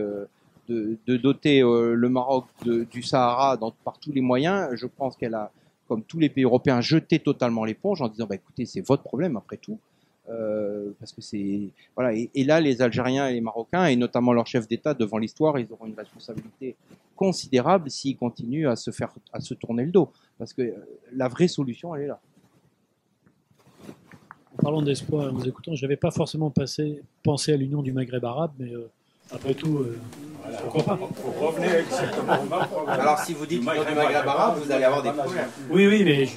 de doter le Maroc du Sahara par tous les moyens, je pense qu'elle a, comme tous les pays européens, jeté totalement l'éponge en disant, bah, écoutez, c'est votre problème après tout. Parce que c'est voilà, et là les Algériens et les Marocains et notamment leur chef d'État devant l'histoire, ils auront une responsabilité considérable s'ils continuent à se tourner le dos, parce que la vraie solution elle est là. En parlant d'espoir, en vous écoutant, j'avais pas forcément pensé à l'union du Maghreb arabe, mais après tout, pourquoi pas. Pour revenir exactement au Maroc. Alors si vous dites l'union du Maghreb arabe, vous allez avoir des problèmes. Oui, mais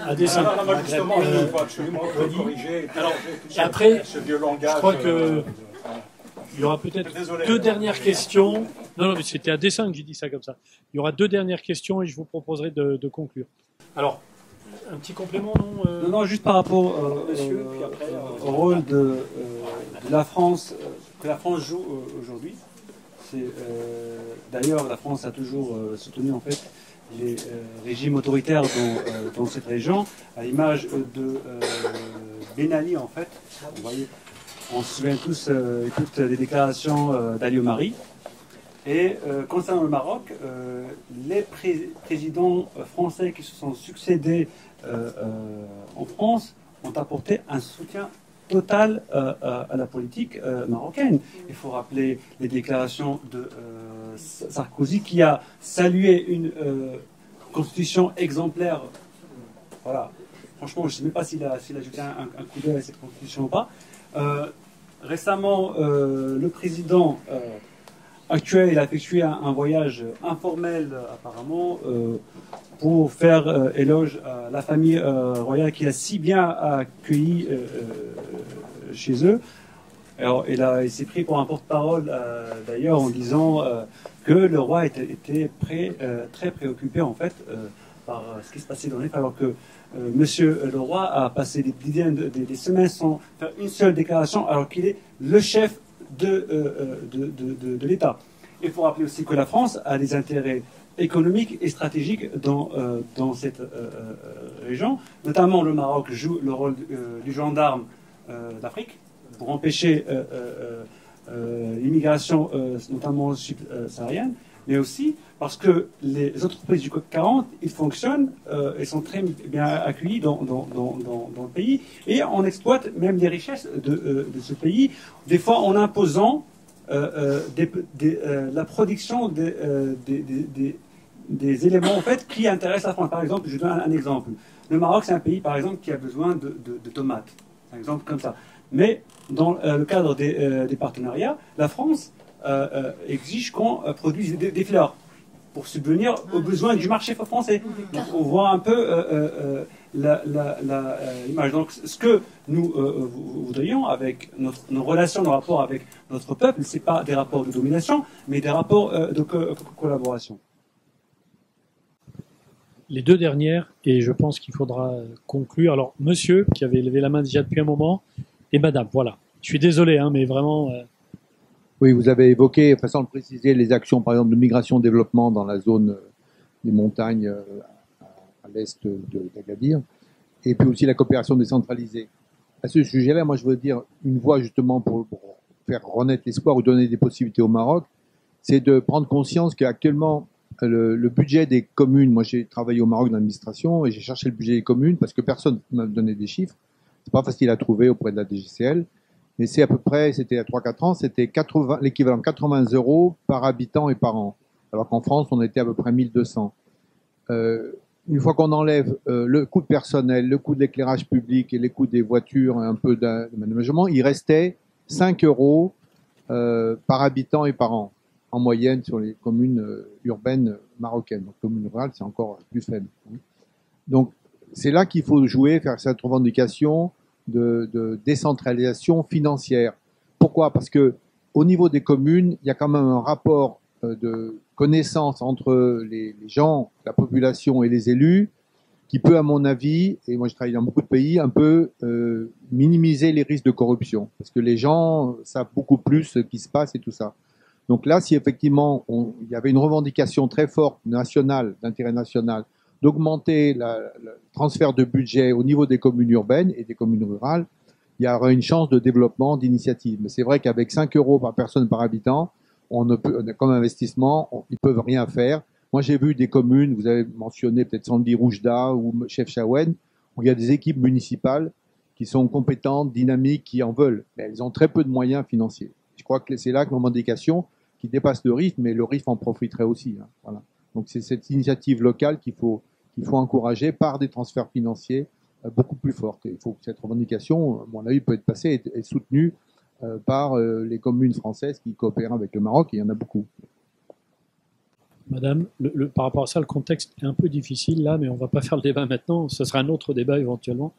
à dessein. Non, justement, il faut absolument corriger. Alors, après, je crois que il y aura peut-être deux dernières questions. Non, mais c'était à dessein que j'ai dit ça comme ça. Il y aura deux dernières questions et je vous proposerai de conclure. Alors, un petit complément, non Non, juste par rapport au rôle de la France, que la France joue aujourd'hui. D'ailleurs, la France a toujours soutenu en fait les régimes autoritaires dans cette région, à l'image de Ben Ali en fait. Vous voyez, on se souvient tous et toutes des déclarations d'Ali Omari. Et concernant le Maroc, les présidents français qui se sont succédés en France ont apporté un soutien total à la politique marocaine. Il faut rappeler les déclarations de Sarkozy qui a salué une constitution exemplaire. Voilà. Franchement, je ne sais même pas s'il a jeté un coup d'œil à cette constitution ou pas. Récemment, le président actuel, il a effectué un voyage informel apparemment pour faire éloge à la famille royale qui a si bien accueilli chez eux. Alors, il s'est pris pour un porte-parole d'ailleurs en disant que le roi était très préoccupé en fait par ce qui se passait dans les faits, alors que Monsieur le roi a passé des dizaines des semaines sans faire une seule déclaration, alors qu'il est le chef de l'État. Il faut rappeler aussi que la France a des intérêts économiques et stratégiques dans cette région. Notamment, le Maroc joue le rôle du gendarme d'Afrique pour empêcher l'immigration, notamment subsaharienne, mais aussi parce que les entreprises du CAC 40, ils fonctionnent et sont très bien accueillis dans le pays, et on exploite même les richesses de ce pays, des fois en imposant la production des éléments en fait qui intéressent la France. Par exemple, je donne un exemple. Le Maroc, c'est un pays, par exemple, qui a besoin de tomates. Un exemple comme ça. Mais dans le cadre des partenariats, la France exige qu'on produise des fleurs pour subvenir aux besoins du marché français. Donc, on voit un peu l'image. Donc, ce que nous voudrions avec nos relations, nos rapports avec notre peuple, c'est pas des rapports de domination, mais des rapports de collaboration. Les deux dernières, et je pense qu'il faudra conclure. Alors, monsieur, qui avait levé la main déjà depuis un moment, et madame, voilà. Je suis désolé, hein, mais vraiment... Oui, vous avez évoqué, sans le préciser, les actions, par exemple, de migration-développement dans la zone des montagnes à l'est d'Agadir, et puis aussi la coopération décentralisée. À ce sujet-là, moi, je veux dire une voie justement pour faire renaître l'espoir ou donner des possibilités au Maroc, c'est de prendre conscience qu'actuellement, le budget des communes, moi j'ai travaillé au Maroc dans l'administration et j'ai cherché le budget des communes parce que personne ne m'a donné des chiffres. C'est pas facile à trouver auprès de la DGCL. Mais c'est à peu près, c'était à 3-4 ans, c'était l'équivalent de 80 € par habitant et par an. Alors qu'en France, on était à peu près 1200. Une fois qu'on enlève le coût de personnel, le coût de l'éclairage public et les coûts des voitures et un peu d'aménagement, il restait 5 € par habitant et par an, en moyenne sur les communes urbaines marocaines. Donc, communes rurales, c'est encore plus faible. Donc, c'est là qu'il faut jouer, faire cette revendication de décentralisation financière. Pourquoi? Parce que au niveau des communes, il y a quand même un rapport de connaissance entre les gens, la population et les élus, qui peut, à mon avis, et moi je travaille dans beaucoup de pays, un peu minimiser les risques de corruption. Parce que les gens savent beaucoup plus ce qui se passe et tout ça. Donc là, si effectivement il y avait une revendication très forte nationale, d'intérêt national, d'augmenter le transfert de budget au niveau des communes urbaines et des communes rurales, il y aura une chance de développement, d'initiative. Mais c'est vrai qu'avec 5 € par personne par habitant, comme investissement, ils peuvent rien faire. Moi, j'ai vu des communes, vous avez mentionné peut-être Sandi Roujda ou Chefchaouen, où il y a des équipes municipales qui sont compétentes, dynamiques, qui en veulent. Mais elles ont très peu de moyens financiers. Je crois que c'est là que l'indication qui dépasse le RIF, mais le RIF en profiterait aussi. Hein. Voilà. Donc c'est cette initiative locale qu'il faut encourager par des transferts financiers beaucoup plus fortes. Et il faut que cette revendication, à mon avis, peut être passée et soutenue par les communes françaises qui coopèrent avec le Maroc, et il y en a beaucoup. Madame, par rapport à ça, le contexte est un peu difficile là, mais on ne va pas faire le débat maintenant, ce sera un autre débat éventuellement.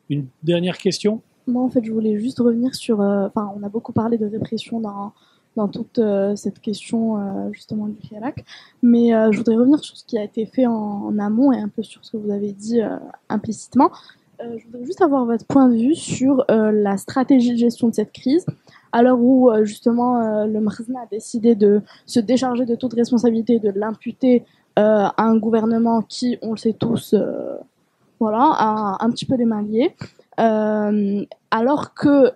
Une dernière question? Moi, en fait, je voulais juste revenir sur... on a beaucoup parlé de répression dans toute cette question justement du Hirak, mais je voudrais revenir sur ce qui a été fait en amont et un peu sur ce que vous avez dit implicitement. Je voudrais juste avoir votre point de vue sur la stratégie de gestion de cette crise, à l'heure où justement le Makhzna a décidé de se décharger de toute responsabilité et de l'imputer un gouvernement qui, on le sait tous, voilà, a un petit peu les mains liées, alors que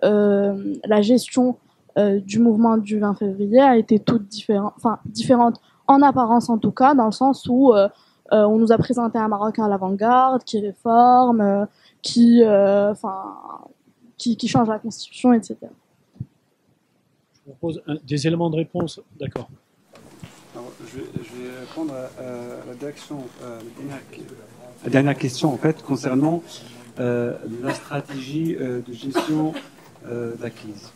la gestion du mouvement du 20 février a été toute différente en apparence en tout cas, dans le sens où on nous a présenté un Marocain à l'avant-garde, qui réforme, qui change la constitution, etc. Je vous propose des éléments de réponse. D'accord. Alors, je vais répondre à la dernière question en fait concernant la stratégie de gestion de la crise.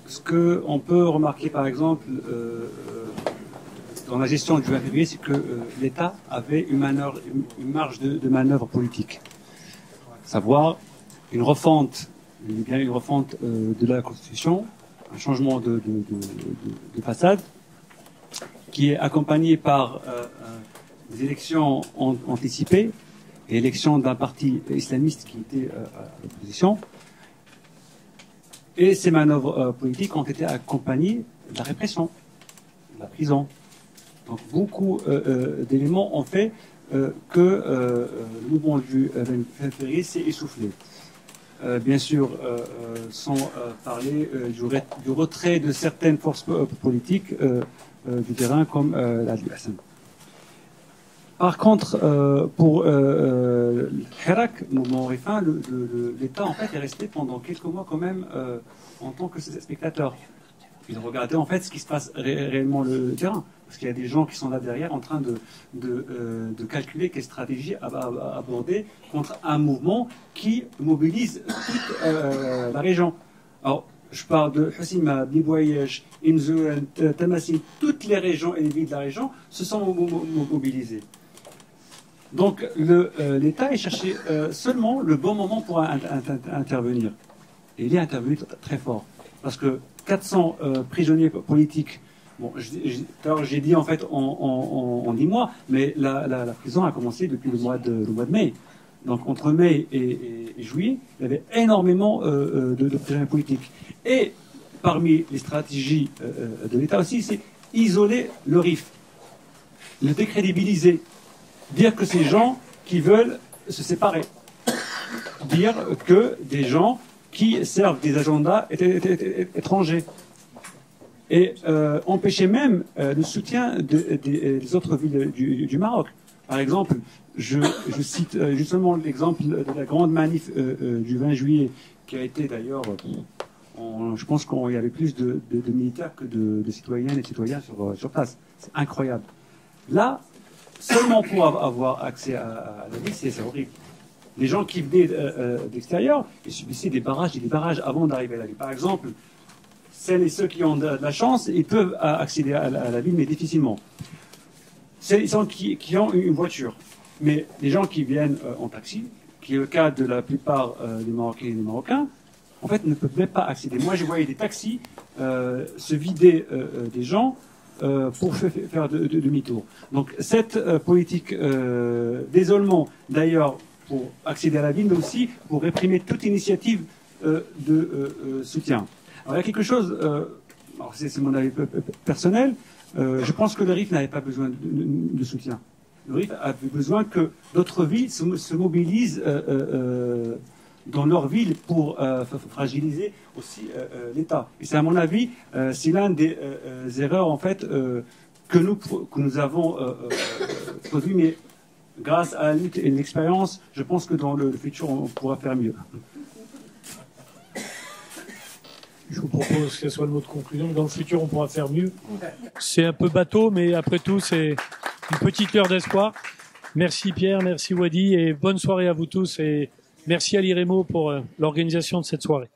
Ce que on peut remarquer par exemple dans la gestion du 20 février, c'est que l'État avait une marge de manœuvre politique, savoir une refonte de la Constitution, un changement de façade, qui est accompagné par des élections anticipées et l'élection d'un parti islamiste qui était à l'opposition. Et ces manœuvres politiques ont été accompagnées de la répression, de la prison. Donc beaucoup d'éléments ont fait que le mouvement du 20 février s'est essoufflé. Bien sûr, sans parler du retrait de certaines forces politiques du terrain comme la Hassan. Par contre, pour le Hirak, mouvement Rifin, l'État en fait est resté pendant quelques mois quand même en tant que spectateur. Il regardait en fait ce qui se passe réellement le terrain, parce qu'il y a des gens qui sont là derrière en train de calculer quelle stratégie aborder contre un mouvement qui mobilise toute la région. Alors, je parle de Hossima, Bibouayesh, Imzouren, Tamassim, toutes les régions et les villes de la région se sont mobilisées. Donc l'État a cherché seulement le bon moment pour intervenir. Et il est intervenu très fort. Parce que 400 prisonniers politiques, bon, j'ai dit en fait en 10 mois, mais la prison a commencé depuis le mois de mai. Donc entre mai et juillet, il y avait énormément de prisonniers politiques. Et parmi les stratégies de l'État aussi, c'est isoler le RIF, le décrédibiliser, dire que c'est gens qui veulent se séparer, dire que des gens qui servent des agendas étrangers, et empêcher même le soutien des autres villes du Maroc. Par exemple, je cite justement l'exemple de la grande manif du 20 juillet, qui a été d'ailleurs, je pense qu'il y avait plus de militaires que de citoyennes et citoyens sur place. C'est incroyable. Là, seulement pour avoir accès à la ville, c'est horrible. Les gens qui venaient d'extérieur, ils subissaient des barrages et des barrages avant d'arriver à la ville. Par exemple, celles et ceux qui ont de la chance, ils peuvent accéder à la ville, mais difficilement. Celles qui ont une voiture. Mais les gens qui viennent en taxi, qui est le cas de la plupart des Marocains et des Marocains, en fait, ne peuvent même pas accéder. Moi, je voyais des taxis se vider des gens pour faire demi-tour. Donc, cette politique d'isolement, d'ailleurs, pour accéder à la ville, mais aussi pour réprimer toute initiative de soutien. Alors, il y a quelque chose, c'est mon avis personnel, je pense que le RIF n'avait pas besoin de soutien. Le RIF avait besoin que d'autres villes se mobilisent dans leur ville pour fragiliser aussi l'État. Et c'est à mon avis, c'est l'un des erreurs en fait que nous avons produit, mais grâce à la lutte et l'expérience, je pense que dans le futur, on pourra faire mieux. Je vous propose que ce soit le mot de conclusion. Dans le futur, on pourra faire mieux. C'est un peu bateau, mais après tout, c'est une petite heure d'espoir. Merci Pierre, merci Wadi, et bonne soirée à vous tous. Et merci Ali Remo pour l'organisation de cette soirée.